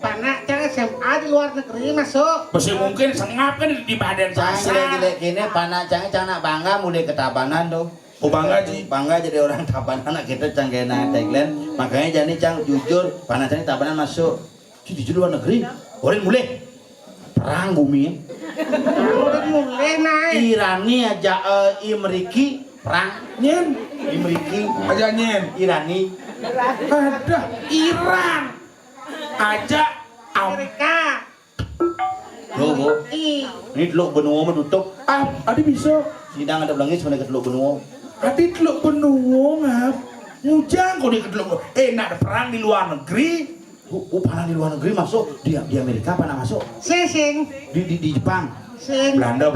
Panak jangan SMA di luar negeri masuk. Masih mungkin sengap kan di badan Jangan saya. gile gini panah jangan bangga mulai ketabanan tuh. Oh bangga Ci. Bangga jadi orang tabanan kita canggena tagline. Makanya jadi cang jujur panah cang tabanan masuk. Ci di luar negeri. Orang mulai perang bumi. Udah mulai naik. Irani aja Imeriki perang. Nyen, Imeriki aja nyen. Irani. Ada Iran. Aja Amerika. Loh, Bu. Ini teluk benua menutup. Adi bisa. Sidang ada belangis mana ke teluk benua. Adi teluk benua ngap. Mujang kok di teluk. Nak ada perang di luar negeri. Panah di luar negeri masuk di Amerika panah masuk Sing. di Jepang. Sing. Belanda.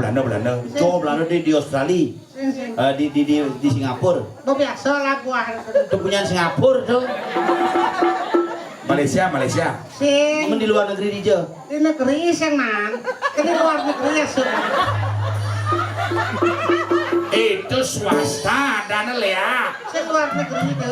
Coba Belanda di Australia. Sing. Di Singapura. Bo biasa lah buah. Itu punya Singapura tuh. Malaysia. Sing. Cuman di luar negeri dia. Di negeri sing man. Di luar negeri ya sih. Itu swasta dana lea. Sing luar negeri itu.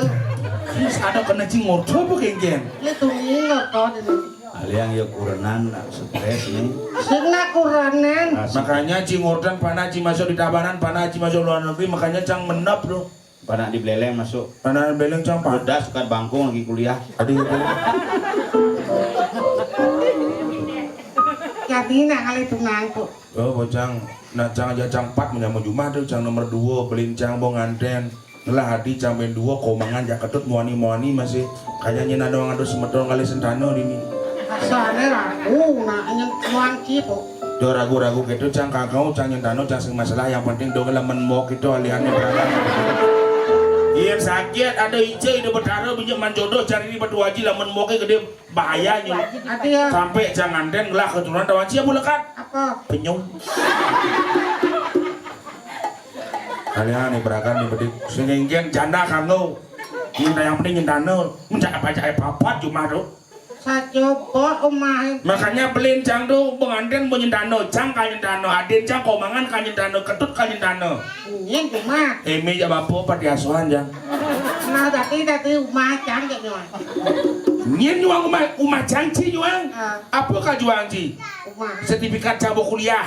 Terus ada kena cingor coba kengken. Itu ingat kau ini. Aliang ya kurenan stres nih. Sing nak kuranan. Makanya cingor dan panaci masuk di tabanan, panaci masuk luar negeri, makanya cang menap bro. Panah di Beleleng masuk. Panah beleng cang pada. Udah suka bangkung lagi kuliah. Aduh. Jadi nak kali tunang kok. Oh, bocang, nah cang aja cang 4 menyambut Jumat tuh, cang nomor 2 beliin cang bong nganten. Ngelah hadi cang ben 2 komangan jak ketut muani masih kayaknya nado ngado semeton kali sentano ini. Asalnya ragu nak nyentuhan gitu. Do ragu-ragu gitu cang kakau cang nyentano cang sing masalah yang penting do ngelamen mau gitu aliannya berangkat. Iya sakit ada ice itu bertara pinjaman jodoh cari di Batu Haji lamun mau gede bahayanya. Ada ya. Sampai jangan den ngelah keturunan tawan cia bulekat. Apa? Penyung. Kalian nih berakan nih bedik sehingga janda kanggo minta yang penting nyentano mencak apa aja papat cuma tuh Saya coba omah. makanya beliin cang tuh pengantin mau nyentano cang kan nyentano adin cang komangan kan nyentano ketut kan nyentano Ini cuma. emi ya bapo pati asuhan jang Nah tadi rumah canggih nyoy. nyen nyuang umah cang ci nyuang apa kah juang ci Rumah. sertifikat cabut kuliah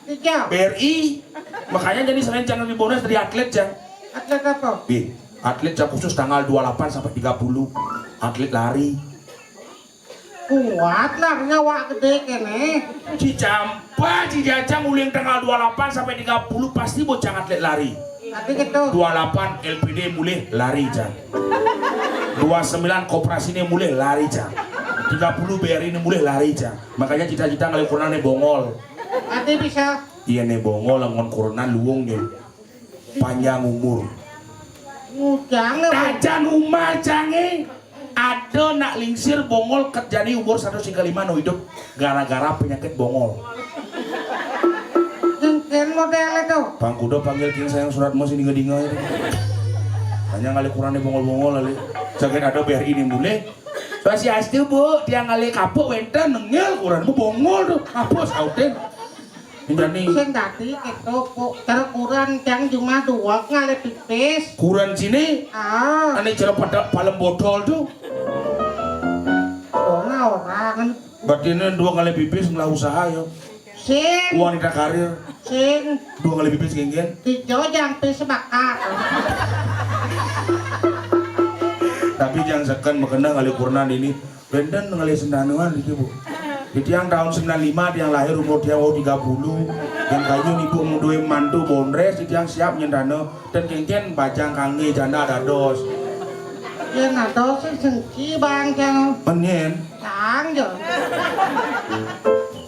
Tiga. BRI makanya jadi selain jangan di bonus dari atlet jang Atlet apa? atlet jam khusus tanggal 28 sampai 30 atlet lari Kuat lah nyawa gede kene. Cicampa Cijajang uling tanggal 28 sampai 30 pasti bocah atlet lari Tapi gitu. 28 LPD mulai lari jang 29 koperasi ini mulai lari jang 30 BRI ini mulai lari jang makanya cita-cita ngalih kurang bongol Nanti bisa. iya nih bongol langon kurna luwungnya panjang umur Ngujang lah. tajan umah canggih ada nak lingsir bongol kerjani umur 105 no hidup gara-gara penyakit bongol Jengken model itu. Bang Kudo panggil king sayang surat mas ini ngedinga ini hanya ngali kurang bongol-bongol lali sakit ada BRI ini mulai masih asli bu dia ngali kapuk wenten nengel kurang bongol tuh hapus auten ini Sing tadi gitu kok terkurang jang cuma 2 ngalih pipis. kurang sini Ah. ane jeruk pada palem botol tuh Orang. berarti ini 2 kali pipis ngelah usaha yo Sin, wanita karir sin, 2 kali pipis genggen hijau jampi sebakat. tapi jangan sekan mengenang kali kurnan ini benden kali sendanuan gitu bu jadi yang tahun 95 yang lahir umur dia mau 30 yang kayu ibu mudui mantu bonres jadi yang siap nyendano dan genggen bajang kange janda dados Ya nado sih sengki bang jangan menyen tang jo.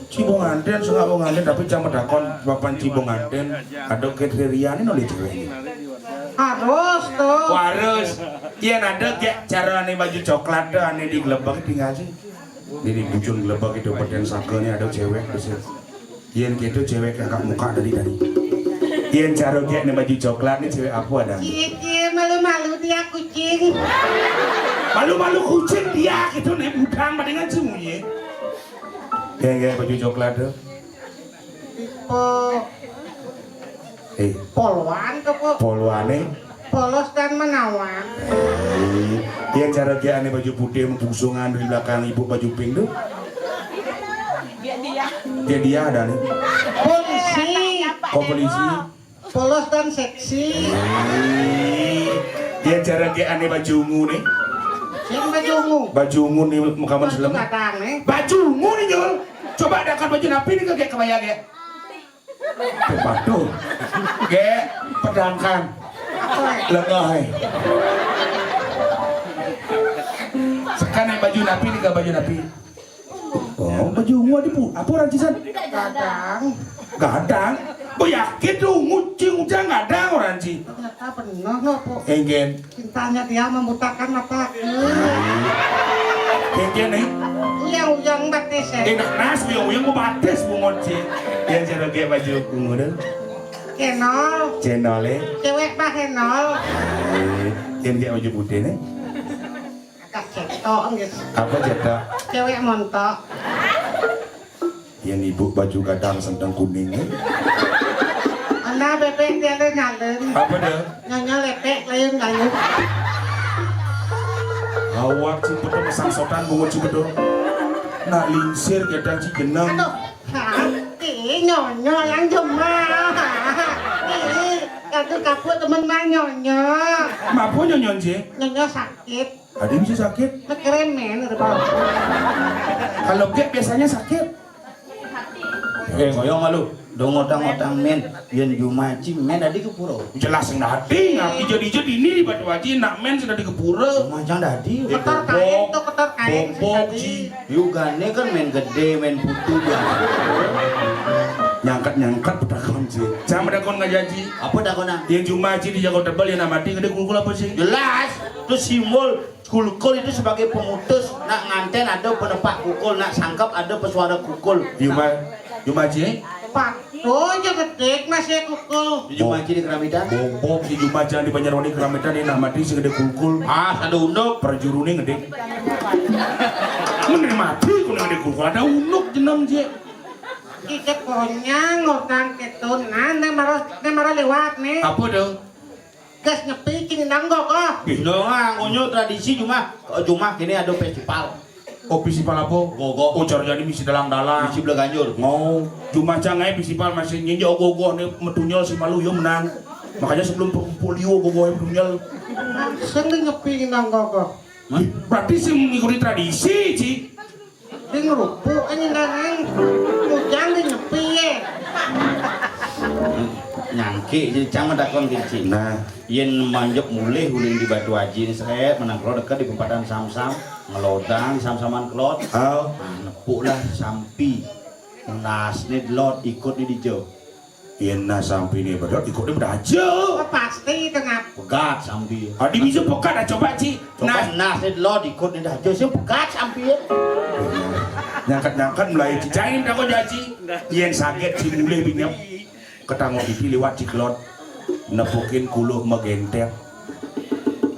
cibong anten sungai bong anten tapi jangan medakon bapan cibong anten ada kriteria ini oleh cewek Harus tuh. harus iya ada kayak cara aneh baju coklat tuh aneh di gelebak tinggal sih ini bujun gelebak itu badan sake nih ada cewek terus iya gitu cewek kakak muka dari iya cara kayak aneh baju coklat nih cewek apa ada Cici malu-malu dia kucing. malu-malu kucing dia gitu nih budang palingan semuanya kayak baju coklat tuh Tipe poluan tuh kok. poluane Polos dan menawan. iya cara kayak aneh baju putih membungsungan di belakang ibu baju pink tuh dia ada nih Polisi. kok polisi Polos dan seksi. dia cara kayak aneh baju ungu nih Sin baju ungu. baju ungu nih mukaman Baju selem kadang nih. baju ungu nih Jol coba adakan baju napi nih kayak kebayang ya patuh kayak pedangkan lengai sekarang baju napi nih gak baju napi oh baju ungu di apa rancisan Kadang. gadang oh yakin tuh ngucing ujang gadang orang sih Ternyata benar no po. enggen Cintanya dia membutakan mata. enggen nih Uyang-uyang batis ya. enak nas uyang mau bates bu ngoci yang cara kayak baju ungu deh Kenol. channelnya Cewek mah kenol. yang kayak baju putih nih Agak cetok gitu. apa cetak Cewek montok. yang ibu baju gadang sentang kuning nih Anda bebek dia le nyalen. apa deh Nyonya lepek lain lain. awak si betul mesang sotan bungut si betul nak lingsir kadang si genang Aduh, nyonya yang jemah. Aduh kaput temen mah nyonya. apa nyonyon sih Nyonya sakit. ada bisa sakit Keremen udah bawa. kalau gak biasanya sakit Koyong malu dong ngotang-ngotang men yen jumaci men ada di kepuro jelas yang dadi ngapi jadi ini di batu aji nak men sudah di kepura macam dadi Kotor kain tuh kotor kain. bobok ji Yugane kan men gede men putu biasa nyangkat pedakon sih jangan pedakon nggak janji apa dah kona yang cuma aji di jago tebal yang amati gede kulkul apa sih jelas itu simbol kulkul itu sebagai pemutus nak nganten ada penepak kukul nak sangkap ada pesuara kukul Juma aji Patuh aja gede masih kukul. di jumaci di keramitan bobok di Juma aji di Banjarwani keramitan ini amati sih gede kulkul ada unduk perjurune gede mana mati kuna gede kulkul ada unuk jenam je Kita konya ngotang ketunan nemara lewat nih. apa dong Gas nyepi kini nanggo kok. Dong, unyu tradisi cuma kini ada festival. oh pisipal apa Gogo. oh cari jadi misi dalang-dalang Misi belah ganjur. mau cuma cangai pisipal masih nyenjak gogo nih metunyol si malu yo menang makanya sebelum polio gogo yang metunyol Sendiri nyepi kini nanggo kok. berarti sih mengikuti tradisi Ci Di ngerupuk ini nangeng. Ujang di nyepi ya. Nyangki jadi cang dakon kecil. nah Yen manjok mulai huling di Batu Haji ini saya menang kelot dekat di perempatan Samsam ngelodang sam-saman kelot. hal Nepuk lah sampi. Nas nih lot ikut di dijo. Ina sampai ini betul ikutnya udah aja. Oh, pasti tengah. Pegat sampi. Adi bisa pekat coba Ci. Coba nas nih lot ikut di dijo sih pegat sampi. Nyangkat mulai cicain dah kau jaji. Yen sakit si mulai binyap. Ketanggung iki lewat ciklot. Nepukin kuluh megentek.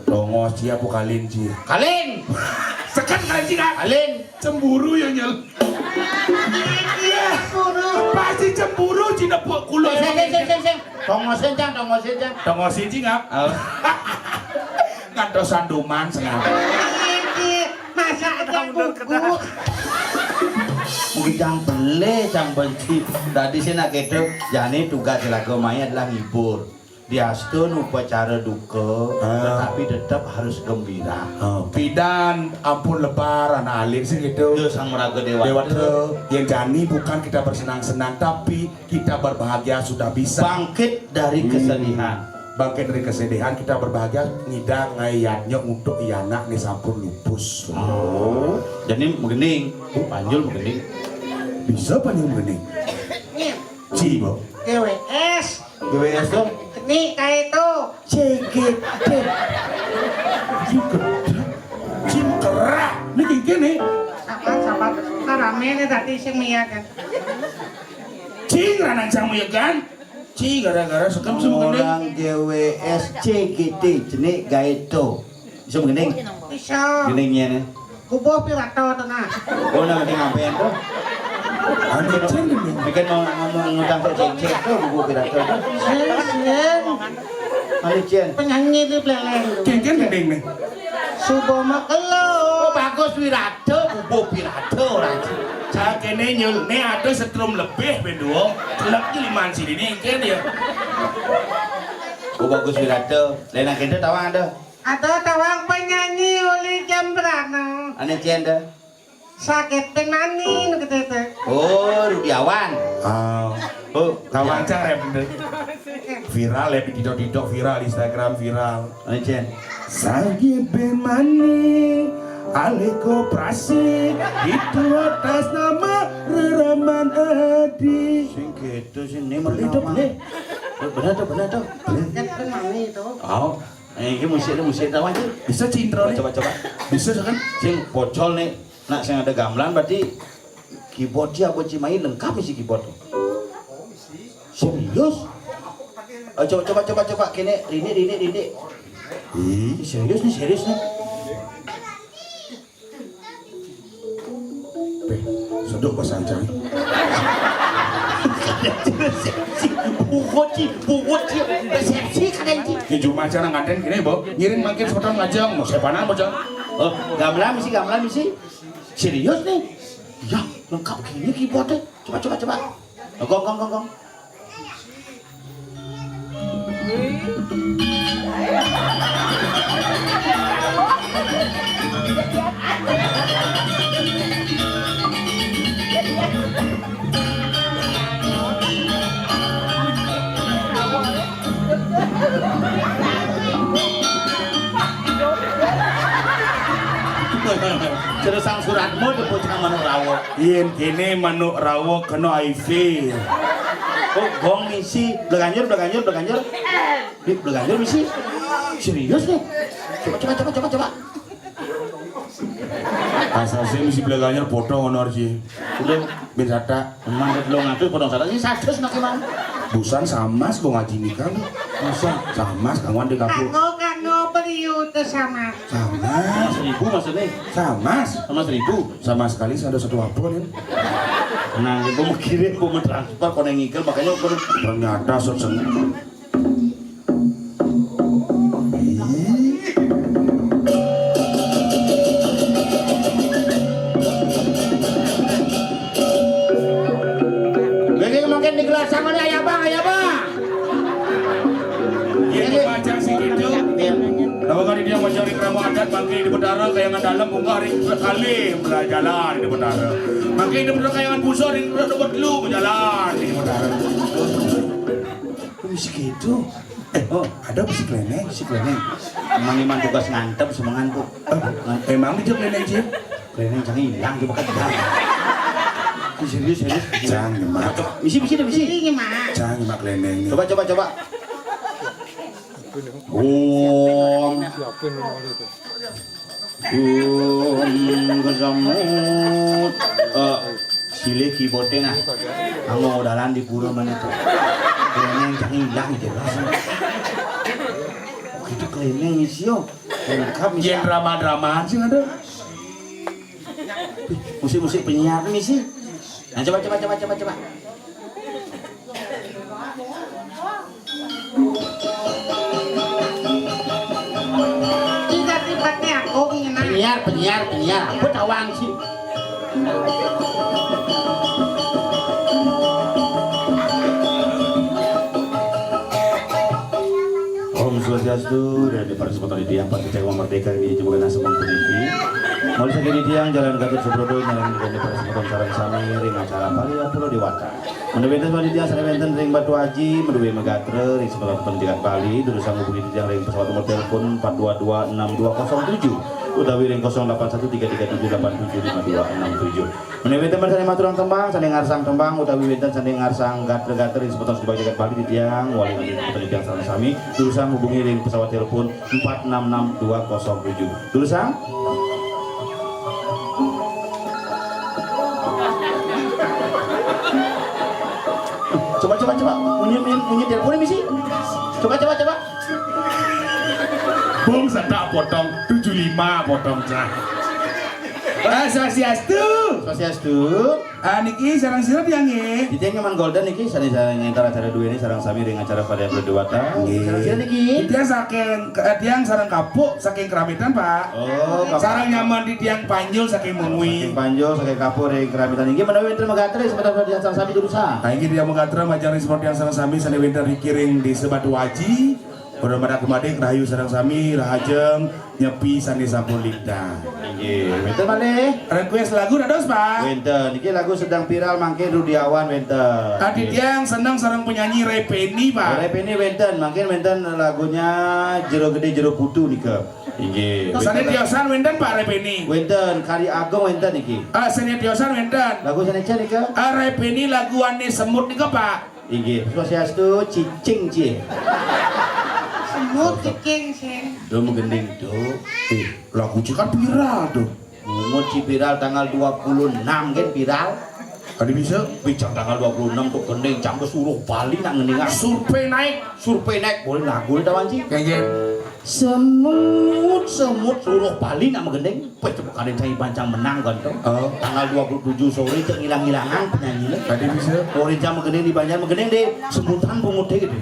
Tongo siapa kalin Ci. Kalin. Sekan kalin Ci kan. Kalin. Cemburu ya nyel. Iya. Pasti cemburu Ci nepuk kuluh. Seng. Tongo sencang. Tongo si Ci ngap. Ngantos sanduman sengap. Ini masa aja bubuk. Mungkin beli cang benci. Tadi sih nak gitu, jani tugas lagu maya adalah ngibur. Diastun upacara duka, tetapi tetap harus gembira. Pidan ampun lebaran alir sih gitu. Itu sang meraga dewa. Yang jani bukan kita bersenang-senang, tapi kita berbahagia sudah bisa. Bangkit dari kesedihan. Bangkit dari kesedihan, kita berbahagia ngidang ngayatnya untuk anak nih sampun lupus. Oh, jadi menggening, panjul menggening. Bisa panjul menggening. Cibo. GWS. GWS tuh? Nih kayak itu. CGT. Cim kerak. Ini gini. Sabar. Rame nih tadi sing Mia kan. Cing ranang sang ya kan? Ci gara-gara sekam semua gede. Orang GWS CGT jenis gaito. Bisa menggening? Bisa. Geningnya nih. Kubo pirato tengah. Oh, nak ngapain tuh? Anu cing ini. Bikin mau ngundang ke cek tuh buku pidato tuh. Sen. Mana Cien? Penyanyi di beleng. Kengken gede nih. Subo makelo. Oh bagus pidato, buku pidato orang. Saya kene nyul, nih ada setrum lebih berdua. Celaknya liman sini nih kan ya. Oh bagus pidato. Lain yang kita tahu ada. Ada tawang penyanyi Uli Jambrano. Ane Cien dah. Sakit penani gitu itu. Oh Rudiawan. Oh Kawancar ya bener. Viral ya di TikTok viral, Instagram viral. Ane Cien. Sakit penani, alih koperasi, itu atas nama Reraman Adi. Sing gitu sini mana nama? Benar tuh. Sakit penani itu. Oh. Ini musik tahu aja. Bisa cintro nih? Coba. Bisa kan? Sing bocol nih. Nak sing ada gamelan berarti keyboard dia buat Cimahi lengkap sih keyboard. Serius? Coba kene ini. Serius nih. Seduk pasancan. Bugot resepsi kalian sih. Ini cuma acara ngaden gini, Bo. Ngirim makin sepotong ngajak, mau sepanan bocah. Oh, gamelan misi. Serius nih? Ya, lengkap gini keyboardnya. Coba. Gong. Terus sang suratmu dipocah manuk rawo. Yen kene manuk rawo kena HIV. Oh, gong misi. Bleganjur. Di bleganjur misi. Serius nih? Coba. Asal saya misi belakangnya potong honor sih. Udah Ben sata. memang lo ngatur potong salah sih 100 nak gimana? Busan samas kok ngaji nikah. Masa Samas kawan di kapur. Kanggo beliau itu sama. Samas. 1000 maksudnya? Samas. Sama 1000. Sama sekali ada satu apel ya. Nah, gue mau kirim, gue mau transfer, kau yang ngikil, makanya gue Ternyata seneng. Gini makin digelar sama nih, ayah bang. Ini baca sih gitu. Nama kali dia mencari keramu adat, bangkit di bedara kayangan dalam bunga hari sekali berjalan di bedara. Bangkit di bedara kayangan busur di bedara lu berjalan di bedara. Kok bisa gitu? Ada musik leneng. Emang iman tugas ngantep sama ngantuk. Emang dia leneng sih? Kalian jangan hilang, coba kan hilang. Serius. Jangan mak. Misi. Ini mah. Jangan mak leneng. Coba. Om kesamut silih keyboardnya nah kamu dalan di pura mana tuh keleneng jangan hilang jelas itu keleneng misio lengkap misi Yang drama-dramaan sih ada. musik penyiar misi nah coba Tiba-tibanya aku ingin penyiar apa tawang sih Swastiastu, dan di Parisupotan di Diang, Pati Cewang Merdeka, di Jembukan Nasemong Peniki. Mau disaki di Diang, Jalan Gatot Subrodo, Nyalang di Parisupotan Sarang Sami, Ring Acara Palia Pulau Dewata. Menubenten Pati Diang, Sanebenten Ring Batu Haji, Menubeng Megatre, Ring Sepuluh Penjagaan Bali, Dulu Sanggup di Diang, Ring Pesawat Nomor Telepon 4226207. Utawi ring 081337875267. Menawi teman sane maturang tembang, sane ngarsang tembang utawi wonten sane ngarsang gater-gater ing sepoton sebagai jagat Bali di tiang wali nganti penelitian sareng sami tulisang hubungi ring pesawat telepon 466207. Tulisang coba bunyi teleponnya misi. Coba. Bung sedak potong 75 potong cah. Swastiastu. Niki sarang sirap yang nggih. Di tiang nyaman golden niki sane sareng antara acara dua ini sareng sami ring acara pada Dewata. Sareng sira niki. Tiang saking tiang sarang kapuk saking keramitan, Pak. Oh, sarang nyaman di tiang Panjul saking Mungwi. saking Panjul saking kapur ring keramitan inggih menawi wonten megatre sebentar di sareng sami durusa. Nah ini dia mengatra majang seperti yang sarang sami sane winter dikiring di Sebatu Waji. Pada pada kemarin rahayu sarang sami rahajeng nyepi sani sampun linda. Inggih, wonten malih Request lagu dados, Pak. wonten iki lagu sedang viral mangke Rudiawan wonten. Tadi tiang senang sarang penyanyi Repeni, Pak. Rep ini wonten mangke wonten lagunya Jero Gede Jero Putu nika. Inggih. Sane tiosan wenten Pak Repeni. Wonten Kari Agung wonten iki. Sane tiosan wenten. Lagu saneca nika. Repeni laguane semut nika, Pak. Inggih, Swastiastu cicing cie. Semut cicing sing. Do menggending do. Lagu kan viral tuh. Mungut ci viral tanggal 26 kan viral. Tadi bisa Bijak tanggal 26 kok gending jam kesuruh Bali nak ngendingan. survei naik. Survei naik boleh lagu tawan sih. Kayaknya Semut suruh Bali nak menggending. Wes kali cai pancang menang kan tuh. Oh. Tanggal 27 sore cek hilang-hilangan penyanyi. Tadi bisa. Orinca menggending di Banjar menggending deh sebutan pemutih gitu.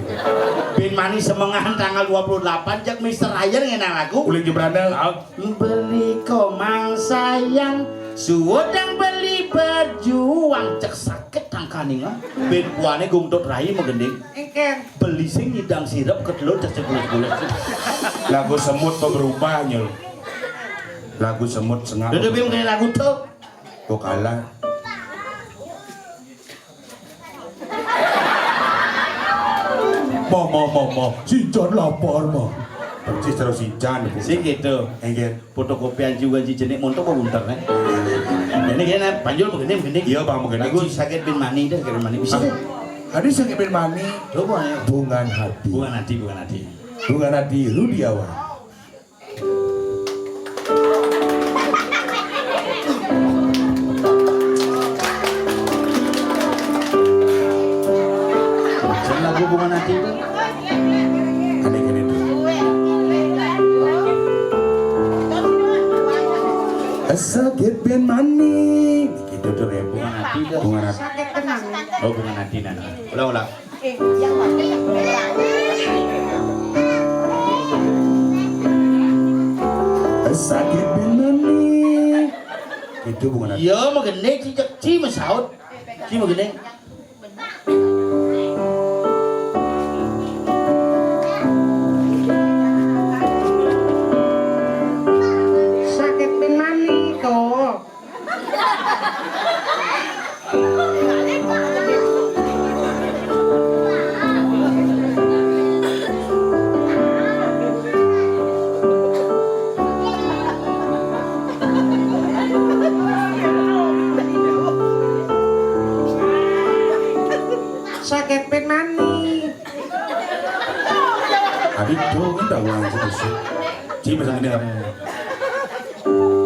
Ben Mani Semengahan tanggal 28 cek Mister Ryan ngenang lagu. Uling jebrandal. Beli komang sayang suwedang beli berjuang cek sakit tangkaning ben puane gungtut rai menggending Engken. beli sing nyidang sirap kedelur cek sebulet-bulet. Lagu semut kok berubah nyul. Lagu semut sengak. Dede bim kene lagu tuh. Kok kalah. Mo. Sincan lapar mo. Percis terus sincan. Sing gitu. Enggen. Fotokopian juga jenik montok kok bunter nih. Ini kayaknya panjul menggending. Iya Bang mungkin. Lagu sakit bin mani deh, sakit bin mani bisa. Tadi sakit bin mani. Coba ya. Bungan hati. Bukan hati. Bungan hati Rudiawan. Lagu bunga hati itu. Ada gini tuh. Sakit bin mani. Gitu tuh ya. Bunga hati dah. Bungan hati. Sakit tenang. Oh bunga hati nana. Ulang. Sakit bin mani. Itu bungan hati. Iya menggending ci mesaut. Ci menggending. Sakit bin mani tuh. Sakit bin mani. Adik tuh kan tak ulang terus. Ci pesan ini apa?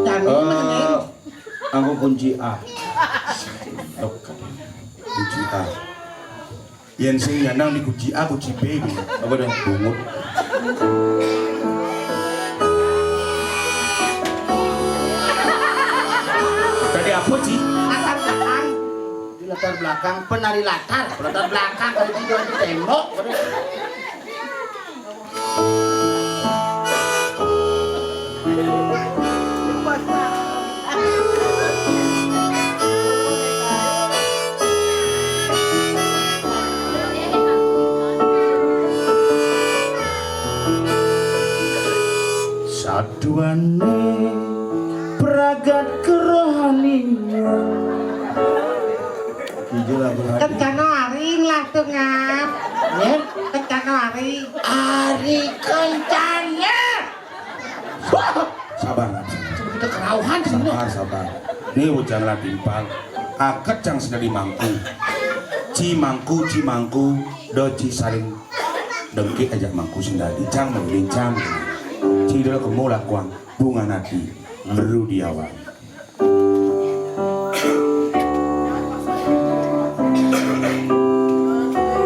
Dan ini Aku kunci A. Kunci A. Yang sing nyanang di kunci A, kunci B gitu. Apa dong? Bungut. Tadi apa sih? latar belakang. Di latar belakang penari latar belakang kalau di tembok. pragat kerohanian. Jujur aku Kencana hari lah tuh ngap. Ya, kencana hari. Ari kencana. Sabar Nap. kita kerauhan di sini. Sabar. Ini hujan lah timpal. Aket yang sudah dimangku. Cimangku, doci saling dengki ajak mangku sendiri. Cang menglincang. Cidel kemu lakuan bunga nadi beru di awal.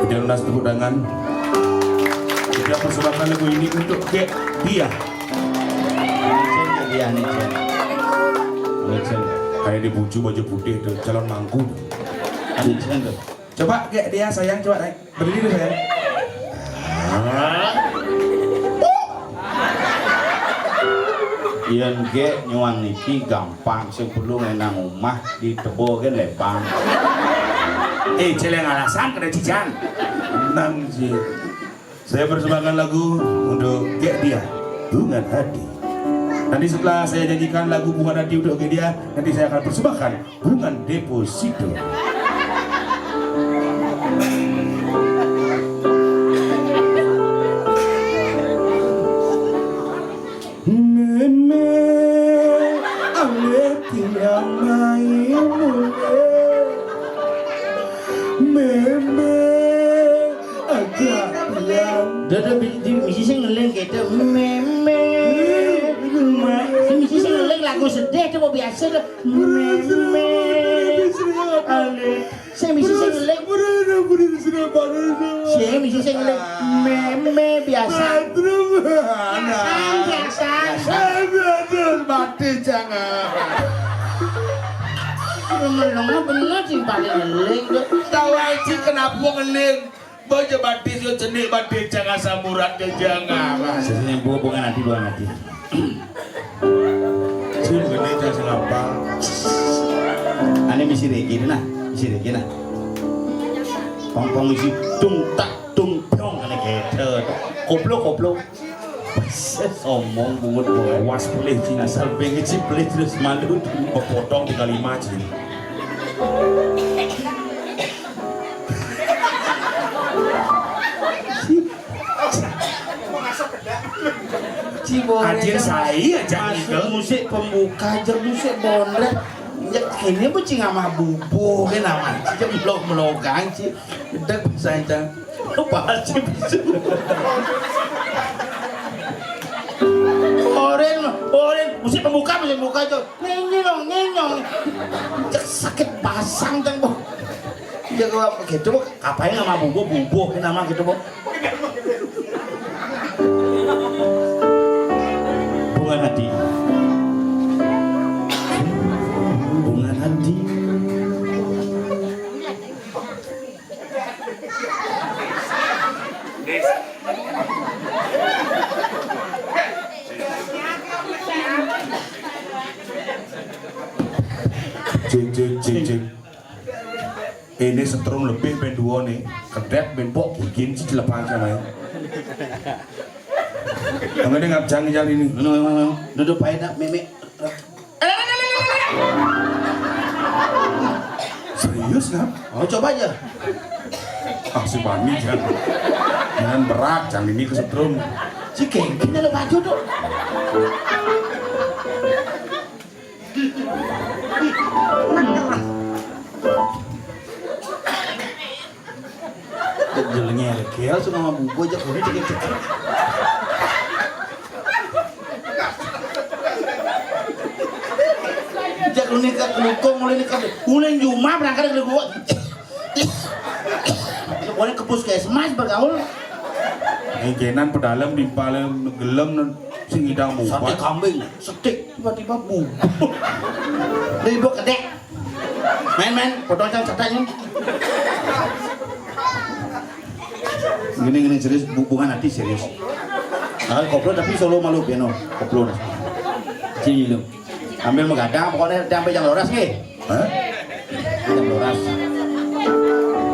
Kita lunas tepuk tangan. Kita persembahkan lagu ini untuk dia. Dia nih Kayak dibuju baju putih tuh calon mangku. tuh. Coba kayak dia sayang, coba naik berdiri dulu sayang. Iyan ge nyuang niki gampang sing perlu ngenang omah ditebo ge lepang. Celeng alasan kena cican. Tenang sih. Saya persembahkan lagu untuk kayak dia, Bunga Hati. Nanti setelah saya janjikan lagu Bunga Hati untuk kayak dia, nanti saya akan persembahkan Bunga Deposito. Dada misi sing ngeling gitu meme. Misi sing ngeling lagu sedih coba biasa tuh meme. Saya misi sing ngeling. Saya misi sing ngeling meme biasa. Biasa. Mati jangan. Melongnya bener sih paling ngeling tuh. Tahu aja kenapa ngeling? Baca batis yo cenik batis jangan samurat jangan. Sesene bunga nanti. Sing gede jangan ngapal. Ane misi regi nah. Pong misi tung tak tung pyong ane gitu. Koplo. Sombong bungut boy. Was boleh cina Asal pengen ciplet terus malu. potong 35 cina. Anjir saya aja Masuk gitu. musik pembuka aja musik bondret. Ya kayaknya bocing sama bubu kan nama. Cija melok-melokan sih. Udah saya lupa sih. Oren musik pembuka aja. Nyenyong. Sakit pasang tang bo. Ya gua gitu ngapain sama bubu kan nama gitu bo. Bunga hati. Jeng. Ini setrum lebih ben dua nih. Kedet ben pok bikin sih dilepas sama ya. Kamu ini ngap jangan jalan ini. Duduk pahit nak meme. Serius ngap? Oh coba aja. Si Bani jangan berat, jangan ini kesetrum. Si Kengkin ada baju tuh. Jelengnya lekel sama bubu aja kudu cekik. Jak lu nikah kelukong mulai nikah. Mulai Juma berangkat dari gua. Boleh ke puskesmas bergaul. Enjenan pedalam di paling gelem sing idang Sate mupat. kambing, setik tiba-tiba bubu. Dari bok kedek. Main, potong catanya. Gini serius, hubungan hati serius. Nah, koplo tapi solo malu piano, koplo nah. Sini lu. Ambil megadang, pokoknya sampai jam loras ke. Hah? Jam loras.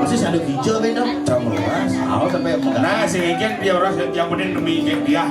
Masih sanduk hijau kan dong? Jam lepas. Mau sampai megadang. Nah, si Egen dia orang yang penting demi dia.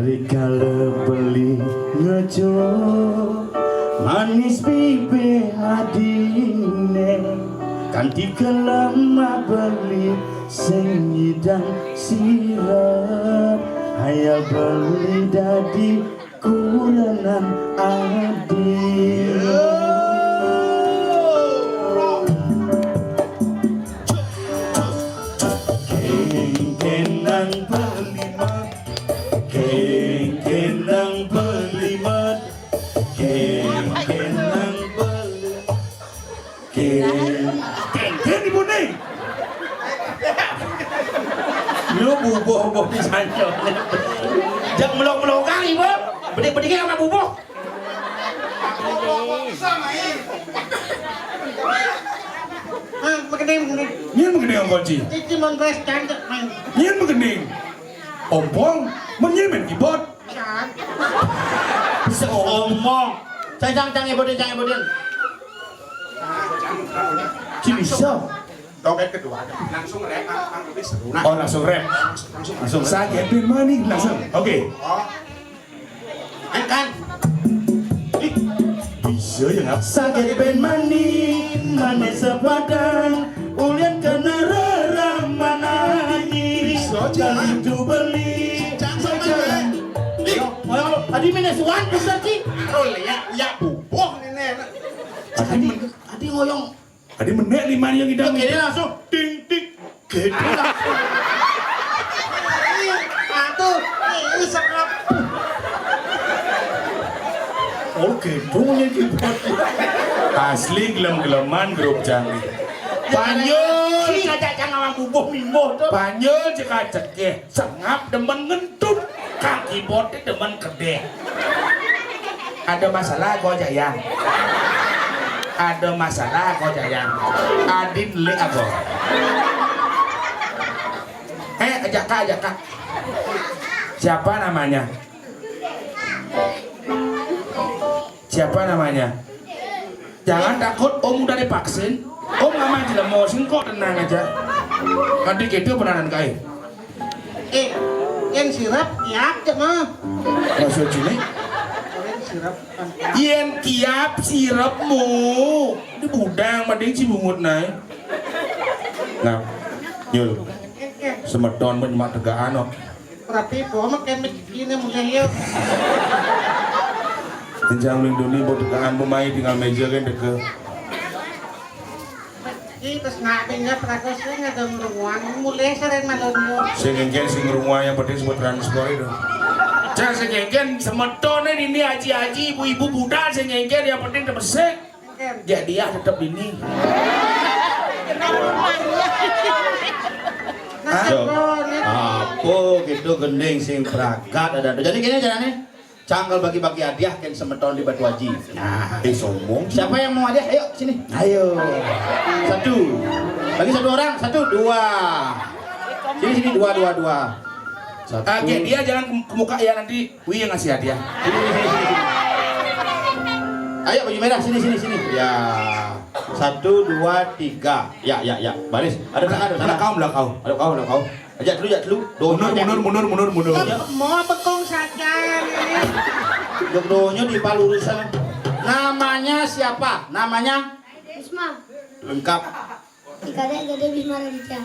Rikala beli ngejo manis pipi hadine kanthi kelama beli sing nyidang sirah hayal beli dadi kurenan adi kenang belimat kenang belimat kenang beli Kengken ibu nih. lu bubuh di sanjo jangan melok-melok kali ibu bedik-bedik sama bubuh Magandang. Nyen magandang ang kunci. Cici mon beres cantik main. Nyen magandang. Ompong menyemen keyboard. Kan. seomong cang ibu din si bisa Topik kedua langsung rap lebih seru. Oh langsung rap. Langsung saja pin maning langsung. Oke. kan Bisa ya ngap. sakit pen manis sepadan ulian kena ramanani kali itu beli adi mana suan bisa sih Ya bubuh ini. adi ngoyong Tadi menek lima yang Udah hidang. gini langsung ding ding gede langsung Aduh, ini serap. oh gedungnya gitu Asli gelem-geleman grup canggih. Banyul. si ngajak jangan bubuh mimbo tuh Banyul jika cekeh sengap demen ngentut kaki bote demen gede. Ada masalah kau jayang. Ada masalah kau jayang. Adin le aku. Ajak kak. Siapa namanya? Jangan takut, om udah divaksin. Om nggak main dilemosin kok, tenang aja. Nanti gitu beneran kai. Yang sirap ya mah. Maksud sini? Yang sirap kan. Yen kiap sirapmu. Ini budang mading si bungut naik. Nah, Yul, semedon menyemak tegaan kok. Rapi bawa mah kayak begini mulai yuk. Jangan lindungi buat tegaan pemain tinggal meja kan deket. Terus ngapainnya prakosnya ada meruang mulai sering malam. Sengengken sing rumah yang penting sebut transport itu. Jangan sengengken semedonnya ini haji-haji ibu-ibu budak sengengken yang penting terbesek. Jadi ya tetap ini. apa gitu gending sing pragat ada jadi gini caranya cangkel bagi-bagi hadiah kan semeton di Batu Haji nah Sombong. siapa yang mau hadiah ayo sini ayo satu bagi satu orang satu dua sini dua satu Oke, dia jangan ke muka ya nanti Wi yang ngasih hadiah. sini. Ayo baju merah sini ya 1 2 3 ya baris ada Kau belakau. ajak dulu Mundur. Mau bekong saja ini. Dokdonya di palurusan namanya siapa namanya Bisma, lengkap Ikadek Gede Bisma Raditya.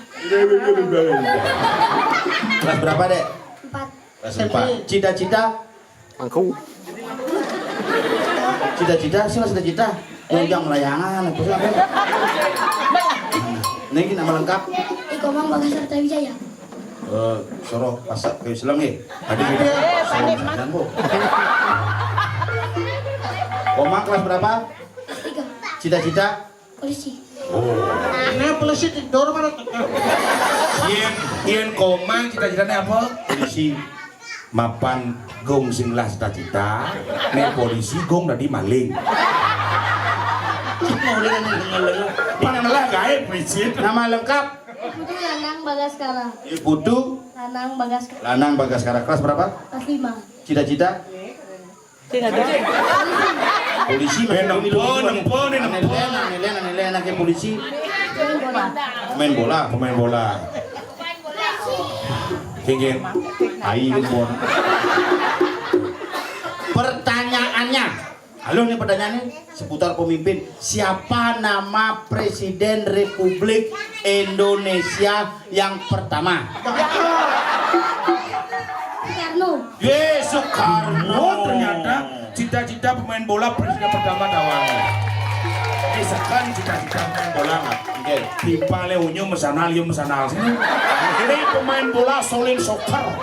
kelas berapa dek 4. kelas 4 cita-cita cita-cita yang melayangan apa sih apa ini nama lengkap Ikomang Bagas Harta Wijaya. soro pasak ke Islam nih adik salam bu Komang kelas berapa 3. cita-cita Polisi. Ini polisi tidur mana? Ien komang cita-citanya apa? polisi Mapan gong sing lah cita-cita. Nek polisi gong dadi maling. Pangalah gaib polisi. nama lengkap Putu Lanang Bagaskara. Putu Lanang Bagaskara. Lanang Bagaskara kelas berapa Kelas 5. cita-cita polisi nilai anaknya polisi Main bola. main bola Kenging. ai bon Pertanyaannya, halo nih pertanyaannya seputar pemimpin. Siapa nama Presiden Republik Indonesia yang pertama? Soekarno. Soekarno. Oh ternyata cita-cita pemain bola presiden pertama dawangnya. Sekan cita-cita pemain bola nggak? Oke. Timpale unyu mesanal sini. Ini pemain bola Solin Soccer.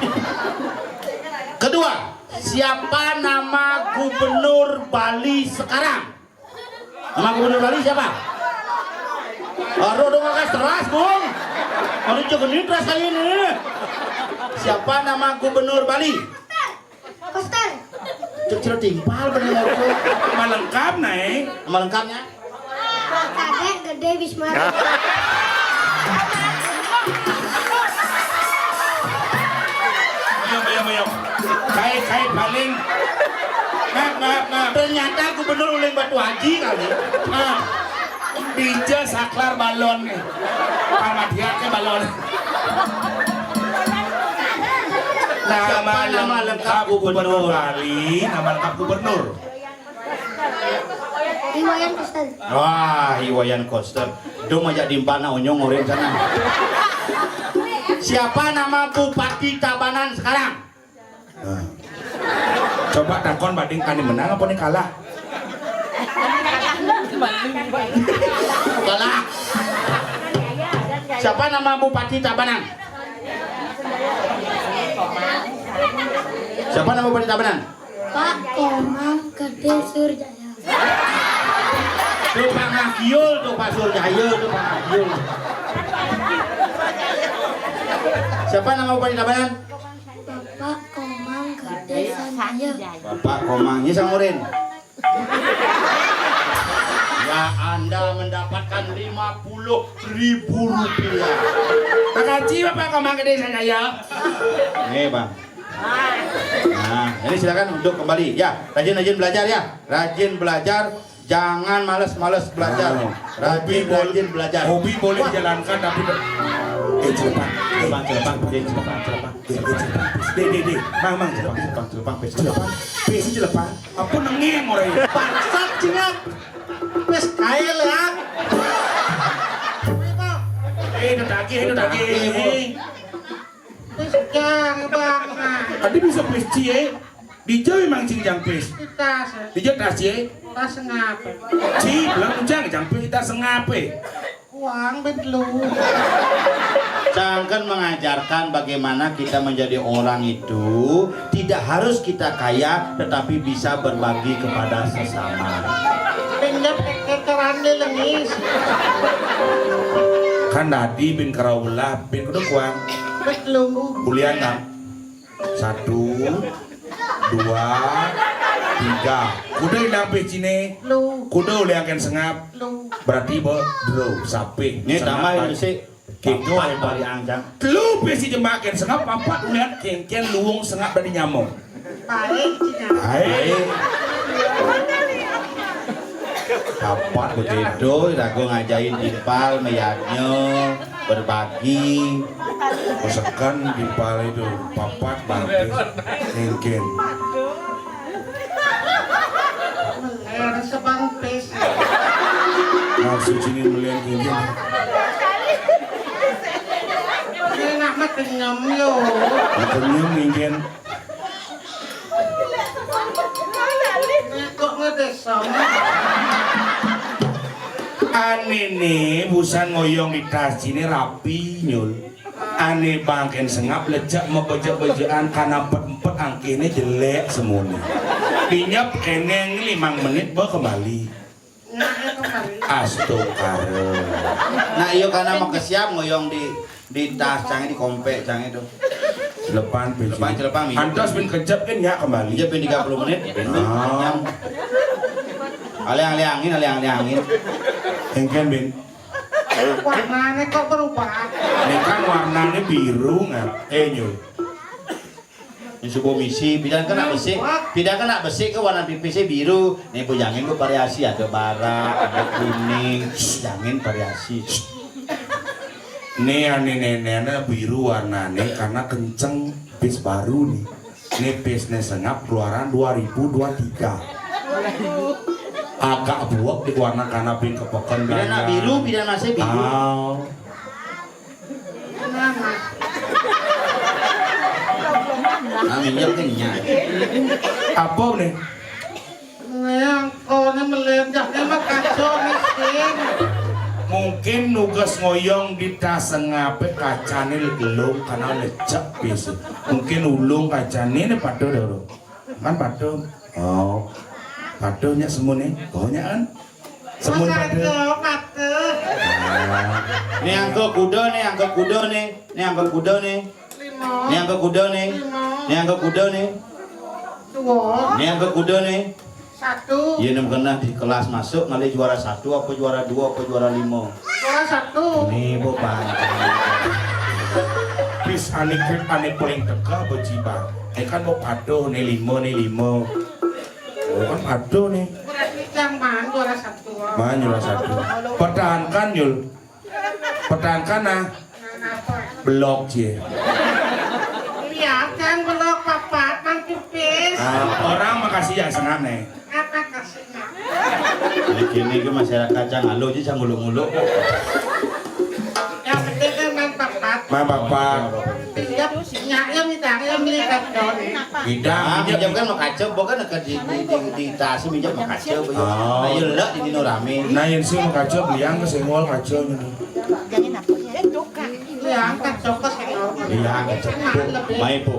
Kedua, siapa nama Gubernur Bali sekarang? Nama Gubernur Bali siapa? Aduh, dong agak keras, Bung. Aduh, jangan keras kali ini. Siapa nama Gubernur Bali? Koster. Cek timpal bener itu. Nama lengkap nih. Nama lengkapnya? Kadek Gede Wisma. Mayong. Kai paling. Maaf. Ternyata Gubernur Ulin Batu Haji kali. Dija saklar balon nih. Pamatia ke balon. Nama lengkap Gubernur Bali. Nama lengkap Gubernur. Iwayan Koster. Wah, Iwayan Koster. Dong ajak dimpana onyong orang sana. Siapa nama Bupati Tabanan sekarang? Coba takon bandingkan ini menang apa nih kalah? Kalah. Siapa nama Bupati Tabanan? Siapa nama Bupati Tabanan? Pak Komang Gede Surjaya. Tuh Pak Ngakiul, tuh Pak Surjaya, tuh Pak Ngakiul. Siapa nama Bupati Tabanan? Bapak Komang Gede Sanjaya. Bapak Komang, ini Sangurin. Ya, Anda mendapatkan 50.000 rupiah. Makasih Bapak Komang Gede Sanjaya. Nih Bang. Nah, ini silakan untuk kembali. Ya, rajin-rajin belajar ya. Rajin belajar, jangan males-males belajar. Rajin belajar. Hobi boleh dijalankan tapi celepang. Celepang. Aku nengeng orang ini. Bangsat cina. Wes kail ya. Itu daging. Wes jang bang. Tadi bisa pes cie. Dijo memang cingjang pes. Kita Dijo tas cie. tas ngape? Ci, bilang ujang jang pes kita sengape. Uang bedlu. Jangan mengajarkan bagaimana kita menjadi orang itu tidak harus kita kaya tetapi bisa berbagi kepada sesama. Pinjam kekeran lengis. Kan tadi bin karawula bin kudu kuang. Bedlu. Kuliah 6 1 2 3 kudu hilang pecine Lu. kudu liangkan sengap Lu. berarti bro sapi Ini tambah itu sih Gitu, Bapak bari anjang. lu pesi jemakin sengap papat lihat kengken luung sengap dari nyamuk Baik cina. hai Papat begitu, ragu ngajain timpal, meyaknya, berbagi. kosekan di pala itu papat bangkit kengken Meler sebang pes. maksud sini melihat kengken Enak mah kenyam yo. makanya kengken Kok ngedesam. aneh nih busan ngoyong di tas ini rapi nyul aneh bangken sengap lejak mau bejak-bejakan karena empet angkini jelek semuanya dinyap keneng 5 menit baru kembali astagfirullah Nah iyo karena mau kesiap ngoyong di tas canggih di kompek canggih itu. Celepan Celepang, minggu. antos bin kejap kan ya kembali Iya pin 30 menit, pin panjang. Aliang-aliangin. engken bin Warnanya kok berubah. ini kan warnanya biru nggak nyul Ini sebuah misi, bidang kena besi ke warna pipisnya biru. Nih bujangin gue variasi, ada bara, ada kuning, bujangin variasi. ini aneh neneknya biru warnanya karena kenceng bis baru nih Ini bisnis sengap keluaran 2023. Agak buak di warna kanapin kepokan Pidana biru, pidana saya biru. Nah, minyak kenyang. Apa nih? Yang kau ini melenjaknya mah kacau miskin. Mungkin nugas ngoyong di tas sengape kacane gelung karena lecek biasa. Mungkin ulung kacane ini pado dulu. Kan pado. Oh. Padonya semuanya. Kohnya kan. Semun pado. Nih angka kuda nih, angka kuda nih. Nih angka kuda nih. Nih angka kuda nih. Nih angka kuda nih. Dua. Nih angka kuda nih. Satu. Iya nem kena di kelas masuk kali juara 1 apa juara 2 apa juara 5. Juara 1. Nih bopan. Bis ane paling teka beciba. Kan mau pado nih 5. Oh kan pado nih. Berarti yang mana juara 1? Mana juara 1? Pertahankan Yul. Pertahankan nah. Blok cie. Lihat kan belum papat nanti pis. Orang makasih ya senang nih. Apa kasihnya? Ini ke masyarakat jangan ngalo aja nguluk-nguluk. Yang penting kan main papat. Ma bapak. Tiap nyaknya mitanya melihat don. Ah, Bidang. minjam kan mau kacau, bukan di tas minjam mau kacau. Nah, iya lah di dino rame. Nah yang sih mau kacau beliang ke senggol kacau nih. Yang kacau ke senggol. Iya, kacau. Main po.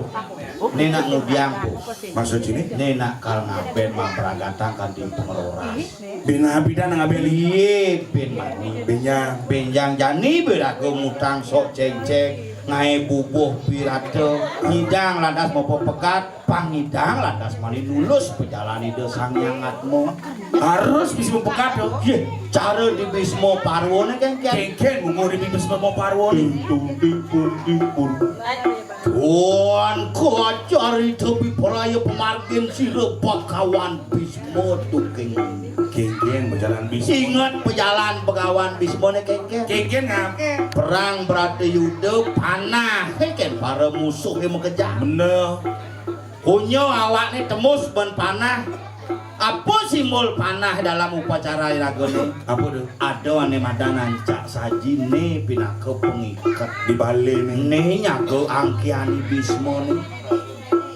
Ini nak ngudiang po. Maksud sini? Ini nak kal ngaben memperagatan kan di pengeloras. Bina bidang ngabeli. Iya, ben mani. Binya. Benjang jani berago mutang sok ceng-ceng. Ngai bubuh pirate hidang landas mopo pekat panghidang landas mani lulus pejalani desang nyangatmu Harus bisa mempekat dong. ye cara di bismo parwone kan Kengken umur di bis mau parwon. Tuan kocar itu bipolaya pemargin si repot kawan bismo tuking Kengken berjalan bis. ingat pejalan pegawan bismo ne kengken Kengken ngap. perang berada yuda panah kan para musuh yang mengejar Bener. Kunyo awak ni tembus ben panah. Apa simbol panah dalam upacara iragone? Apa tuh? Ada ane madanan cak saji ne pinake pengikat Di Bali nih. ne nyago angkiani bismo ni.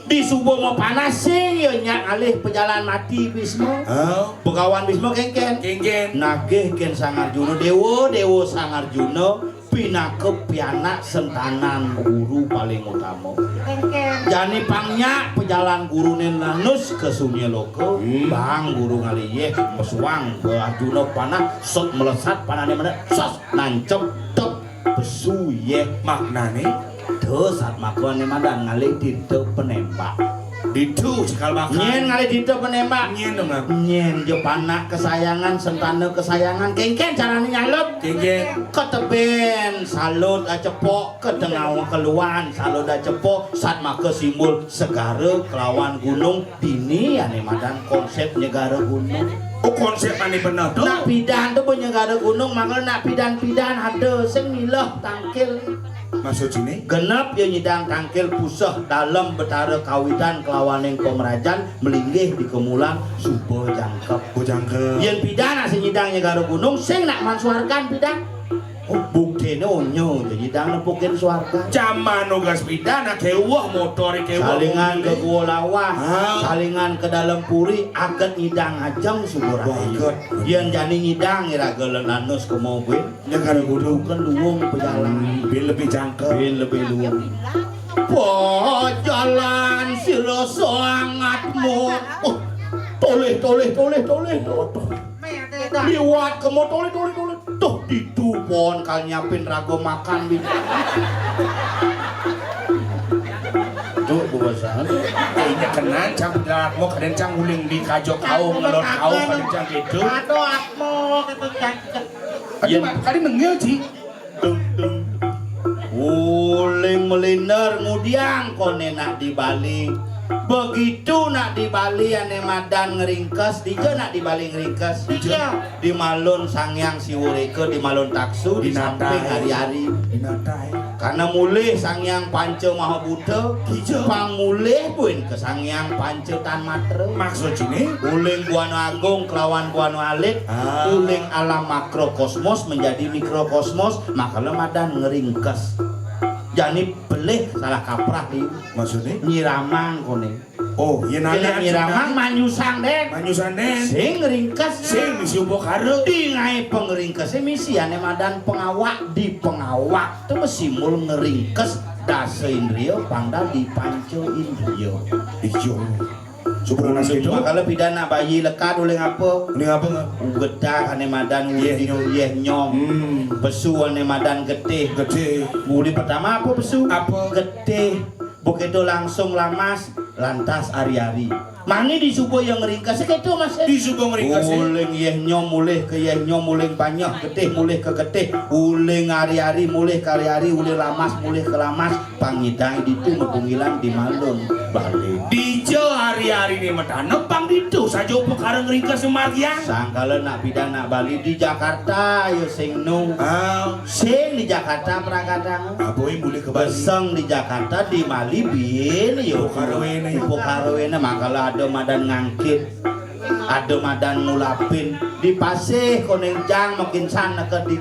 Di subuh mau panas sing yo nyak alih pejalan mati bismo. Oh. Begawan bismo kengken. Kengken. Nagih ken Sangarjuna dewa Sangarjuna pinake pianak sentanan guru paling utama. Jani pangnya pejalan guru nenlanus ke Sungai Loko bang guru ngaliye mesuang Arjuna panah sok melesat panahnya mana sos nancep tep besu ye Maknane tuh saat makan madan ngalih dintek penembak ditu cikal bakal. nyen ngalih dintek penembak Nyen dong ngap. nyen je panah kesayangan sentana kesayangan kengken caranya nyalup Kengken. keteben salut acepok ketengah keluan salut acepok saat maka simbol segara kelawan gunung dini ane madan konsep negara gunung Oh konsep ane bener tuh. nak pidan tu punya negara gunung mangga nak pidan ada sing milah tangkil Maksud sini? genep ya nyidang tangkil pusah dalam betara kawitan kelawaning pemerajan melinggih di kemulan subuh jangkep Bujangke. yen pidan sing nyidang negara gunung sing nak mansuarkan pidan oh buktine onyo nyidang nepukin suarga Zaman nugas pidana kewah motor kewah. salingan ke gua lawah Ah. salingan ke dalam puri akan ngidang ajeng subur ayu yen jani ngidang ira gelenanus ke mobil Negara gunung. kan luwung pejalan Bin lebih jangkep. bin lebih luwung jalan sira sangatmu oh toleh liwat ke motor toleh tuh ditupon kal nyiapin rago makan di tuh buasan Kayaknya kenan cang pejalan mau kadang cang nguling di kajo kau ngelot kau kadang cang gitu. Aduh akmo gitu cacet. Kali nengil sih. uling meliner ngudiang kone nak di Bali begitu nak di Bali ane madan ngeringkes dije nak di Bali ngeringkes di malun sangyang siwurike di malun taksu di samping hari-hari Dinatai. karena mulih Sangyang Panca Maha Buddha pangulih pun ke Sangyang Panca Tan Matra. Maksud ini Uling Guano Agung kelawan Guano Alit, uling alam makrokosmos menjadi mikrokosmos, maka lemadan ngeringkes. Jani belih salah kaprah nih. maksudnya Nyiramang kone. oh iya Kena nanya nyiramang manyusang den. manyusan den Sing ngeringkes. sing misi umpuk karo Di ngai pengeringkes misi ane madan pengawak di pengawak tu mesimul ngeringkes dasa indrio pangdal di panco indrio. iyo Subur nasi itu Kalau pidana bayi lekat oleh apa? ini apa nggak Gedak ane madan uli yeh nyong. Besu ane madan getih. gede Muli pertama apa besu? Apa? Getih. Begitu langsung lamas lantas ari-ari. Mani disupo yang ringkas itu Mas. di subang ringkas Uling yeh nyong mulih ke yeh nyong uling banyak getih mulih ke getih uling ari-ari mulih ke ari-ari uling lamas mulih ke lamas pangidang ditu medungilan di malun balik. Dijo hari-hari ini medan nepang itu saja umpuk karo ngeringkas semargian Sangkala nak pidana Bali di Jakarta ya sing nu. Sing di Jakarta prakadang. aboy boleh ke Bali Beseng di Jakarta di Mali bin yo Pokarawene. Pokarawene makala ada madan ngangkit. Ada madan ngulapin di pasih konenjang makin sana ke di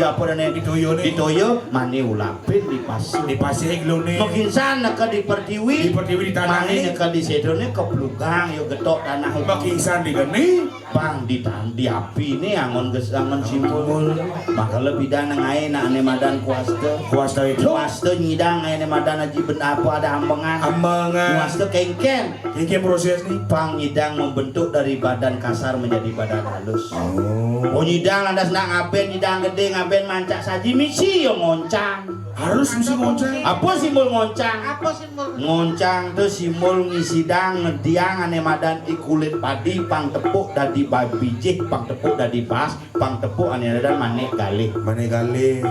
apa namanya Ditoyo nih. ditoyo mani ulapin di pasih di pasir glone makin sana ke di pertiwi di pertiwi di tanah mani ini ke di sedone ke pelugang yo getok tanah makin san di geni bang di api ini angon gesangan simpul maka lebih dana ngai nak ane madan kuasa itu kuasta nyidang ane madan aji ben apa ada ambengan ambangan kuasta kengken ini proses nih pang nyidang membentuk dari badan kasar menjadi badan halus oh nyidang landas nak ngaben nyidang gede ngaben mancak saji misi yo ngoncang harus mesti ngoncang apa simbol ngoncang Apa simbol? ngoncang tuh simbol ngisidang ngediang ane madan ikulit padi pang tepuk dadi babijih pang tepuk dadi bas pang tepuk ane madan manek galih mana kali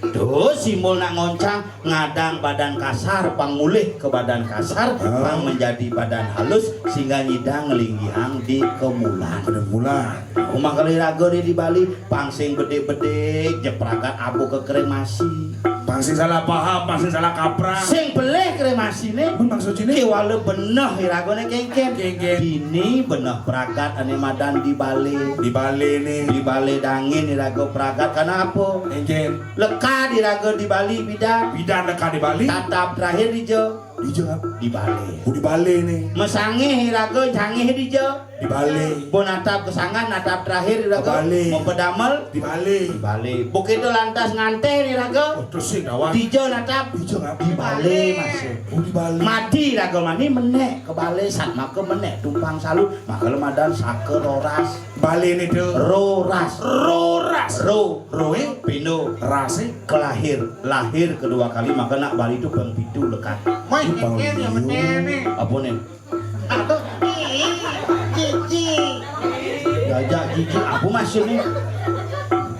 tuh simbol nak ngoncang ngadang badan kasar pang mulih ke badan kasar pang menjadi badan halus sehingga nyidang ngelinggiang di kemulan ada bulan rumah kali rago di Bali pangsing bedek-bedek jepragat abu ke kremasi pasti salah paham pasti salah kaprah sing beleh kremasi nih pun maksud ini Kiwale benah iragone kengken. Kengken. Ini benah pragat ane madan di Bali. di Bali nih Di Bali dangin irago pragat karena apa? engken Leka dirago di Bali bidan. bidan dekat di Bali Tatap terakhir di Jo dijawab di Bali. di Bali nih Mesangih irago jangih di Jo. di Bali Bo natap kesangan natap terakhir irago. Ke Bali. Mempedamel di Bali di Bali. Begitu lantas ngante irago. terus sih kawan Di Jo natap dijawab di Bali masuk. di Bali Mati raga mani menek ke Bali sat maka menek tumpang salu maka lemadan sake roras Bali nih tuh roras roras roe pino rase kelahir lahir kedua kali maka nak Bali itu bang pitu lekat Mai kengken ya menene. apa nih Atau cici. gajah gigi apa maksudnya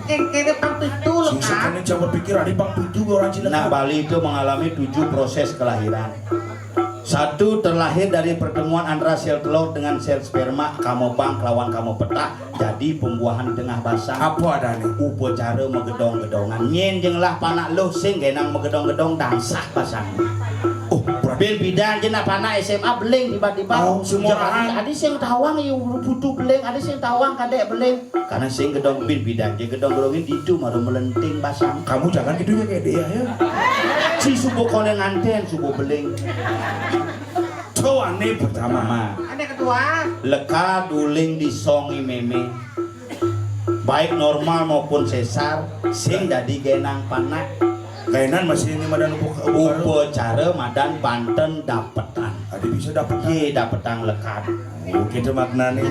Kengken pampitu sing lekat. sekali coba pikir ada bang pitu orang Cina nah Bali itu mengalami 7 proses kelahiran. Satu, terlahir dari pertemuan antara sel telur dengan sel sperma kamobang kelawan kamu petak jadi pembuahan di tengah basah. apa ada nih Upacara megedong-gedongan nyen jeung lah panak luh sing genang megedong-gedong dangsah pasang. oh Bil bidan jeung panak SMA beling tiba-tiba. Oh, semua Jeung orang. adi sing tawang ieu butuh beling, adi sing tawang kadek beling. Karena sing gedong bil bidan jeung gedong-gedongin ditu maru melenting pasang. kamu jangan gitunya kayak dia ya Si subuh kone nganten subuh beling. coba nih pertama Mama. Ada kedua. Leka duling disongi meme baik normal maupun sesar sing jadi genang panak kainan masih ini madan upacara madan Banten dapetan ada bisa dapat ye dapetan lekat oh gitu maknanya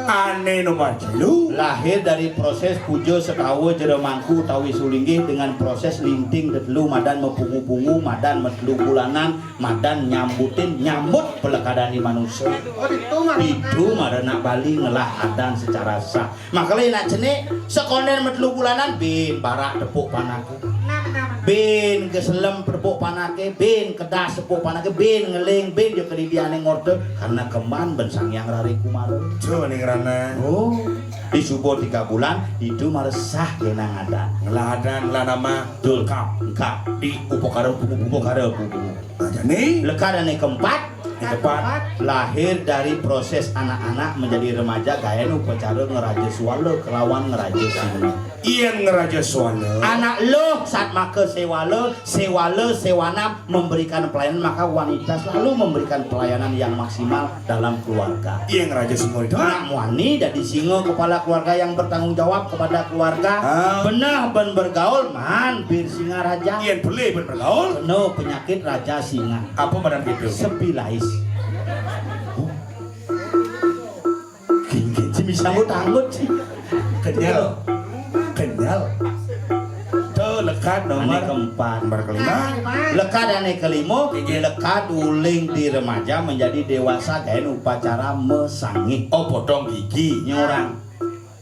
aneh nomor lu lahir dari proses pujo setawa jeremangku tawi sulinggih dengan proses linting detelu madan mepungu-pungu madan metelu bulanan madan nyambut pelekadani manusia Oh itu mah. itu marana Bali ngelah adan secara sah makanya nak cenek sekonden metelu bulanan bin barak tepuk panaku Nah. Ben keselem perpuk panake, ben kedas sepuk panake, ben ngeling, ben yo kedidiane ngorde karena keman ben sangyang rari kumaro. Jo ning rana. Oh, di subuh 3 bulan itu maresah kenang ada. Ngeladan lah nama Dul kap di upokaro bubu. aja nih. Lekadane keempat lahir dari proses anak-anak menjadi remaja gaya upacara ngeraja swala kelawan ngeraja singa. Iyan ngeraja suara. Anak lo saat maka sewala sewana memberikan pelayanan, maka wanita selalu memberikan pelayanan yang maksimal dalam keluarga. Iyan ngeraja semua itu. Anak wani dari singa kepala keluarga yang bertanggung jawab kepada keluarga. Benah ben bergaul man bir singa raja. Iyan boleh bergaul. Penuh penyakit raja singa. Apa badan gitu? Sebilais. Gini bisa ngutang-ngut sih. Kenyal. Tuh lekat Ane nomor keempat. nomor kelima. Lekat ane kelima, lekat uling di remaja menjadi dewasa dan upacara mesangih. Oh potong gigi. Nyorang.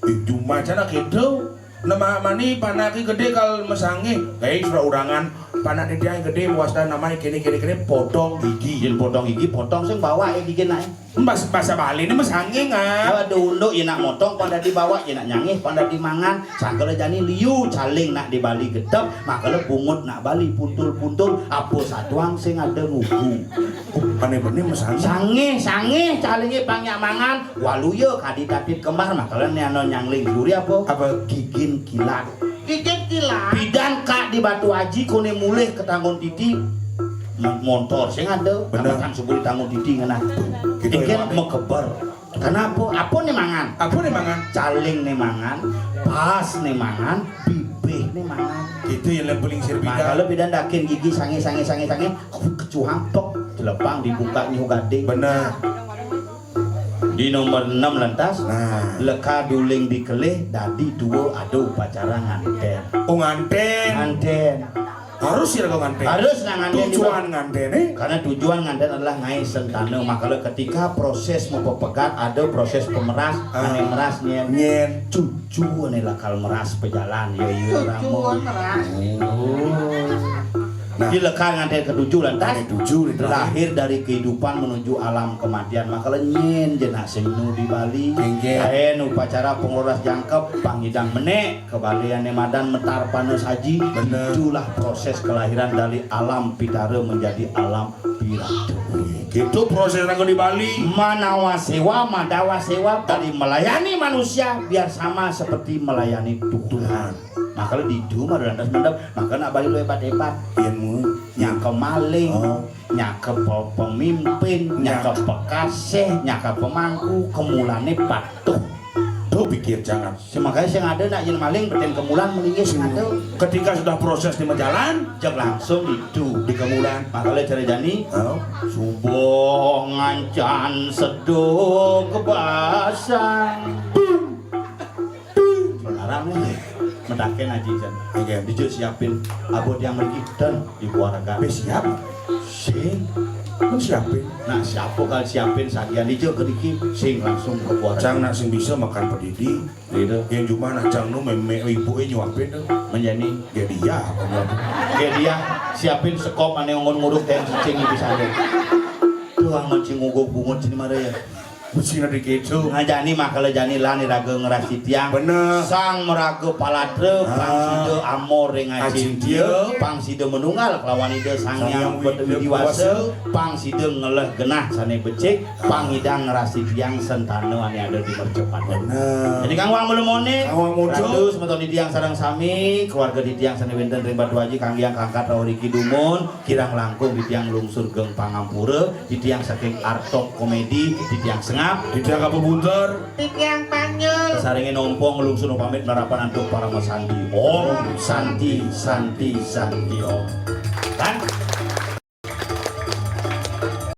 Itu macam gitu. Nama mani panaki gede kal mesangi. Kayak sudah urangan panak dia yang gede wasta namanya kini potong gigi. Yen potong gigi, potong sing bawa gigi naik. Bahasa Bali ini mesangi nggak? Dulu ya nak motong pada dibawa, ya nak nyangih pada dimangan. Sakala jani liu caling nak di Bali gedep, makala bungut nak Bali puntul-puntul. Apa satuang sing ada ngugu. Aneh-aneh mesangi. Sangih calinge banyak mangan. Waluyo kaditatit kembar makala anu nyangling juri apa? Apa gigin kilat. Gigit gila. Bidan kak di Batu Haji kone mulih ke Tanggung Titi motor sing ada bener kan sebut Tanggung Titi ngana gitu ikan mekeber kenapa apa nih mangan caling nih mangan pas nih mangan bibih nih mangan itu yang paling serbida kalau bidan dakin gigi sange kecuhang tok jelepang dibuka nyu gade bener di nomor 6 lantas nah leka duling dikelih dadi dua ada upacara nganten nganten harus ya nganten harus nganten tujuan nganten karena tujuan nganten adalah ngai sentane makanya ketika proses mempepegat ada proses pemeras ane meras nyen cucu ane lakal meras pejalan ya iya ramo nah di lekar nganten ketujuh lantas lahir dari kehidupan menuju alam kematian makanya nyen jenak seminu di Bali kain upacara penguras jangkep pangidang menek kebalian Madan metar panas haji itulah proses kelahiran dari alam pitara menjadi alam pirata itu proses yang di Bali madawa sewa dari melayani manusia biar sama seperti melayani Tuhan makanya di rumah dan mendap makanya Bali lu hebat-hebat nyaka maling nyaka pemimpin nyaka pekasih nyaka pemangku kemulane patuh tuh pikir jangan makanya yang ada nak yen maling beten kemulan melingis ada ketika sudah proses di jalan jek langsung itu di kemulan makanya cara jani subuh ngancan seduh kebasan melarang nih mendakin aja jan dijo siapin abot yang pergi dan di keluarga siap sing siapin nah siapa kali siapin sagian dijo kediki sing langsung ke keluarga cang nak sing bisa makan pedidi gitu yang cuma nak cang nu meme ibu nyuapin tuh menjadi dia siapin sekop ane ngon-nguruk dan cicing bisa ada doang mancing nguguk bungut sini mara ya mesti ada gitu ngajani makala jani lani raga ngerasi tiang bener sang meraga palatre pangside amor ngajin dia pangside menunggal kelawan ide sang yang bertemu diwasa pangside ngeleh genah sane becik pangidang ngerasi tiang sentane ane ada di mercepat bener jadi kang wang melemone awang muncul terus meton di tiang sarang sami keluarga di tiang sane benten ring Batu Haji kang yang kangkat Rauri Kidumun kirang langkung di tiang lungsur geng Pangampura di tiang saking Artok Komedi di tiang di tiang Kabubunter di tiang Panyul saringin nompong ngelungsur pamit narapan antuk para masandi om santi om kan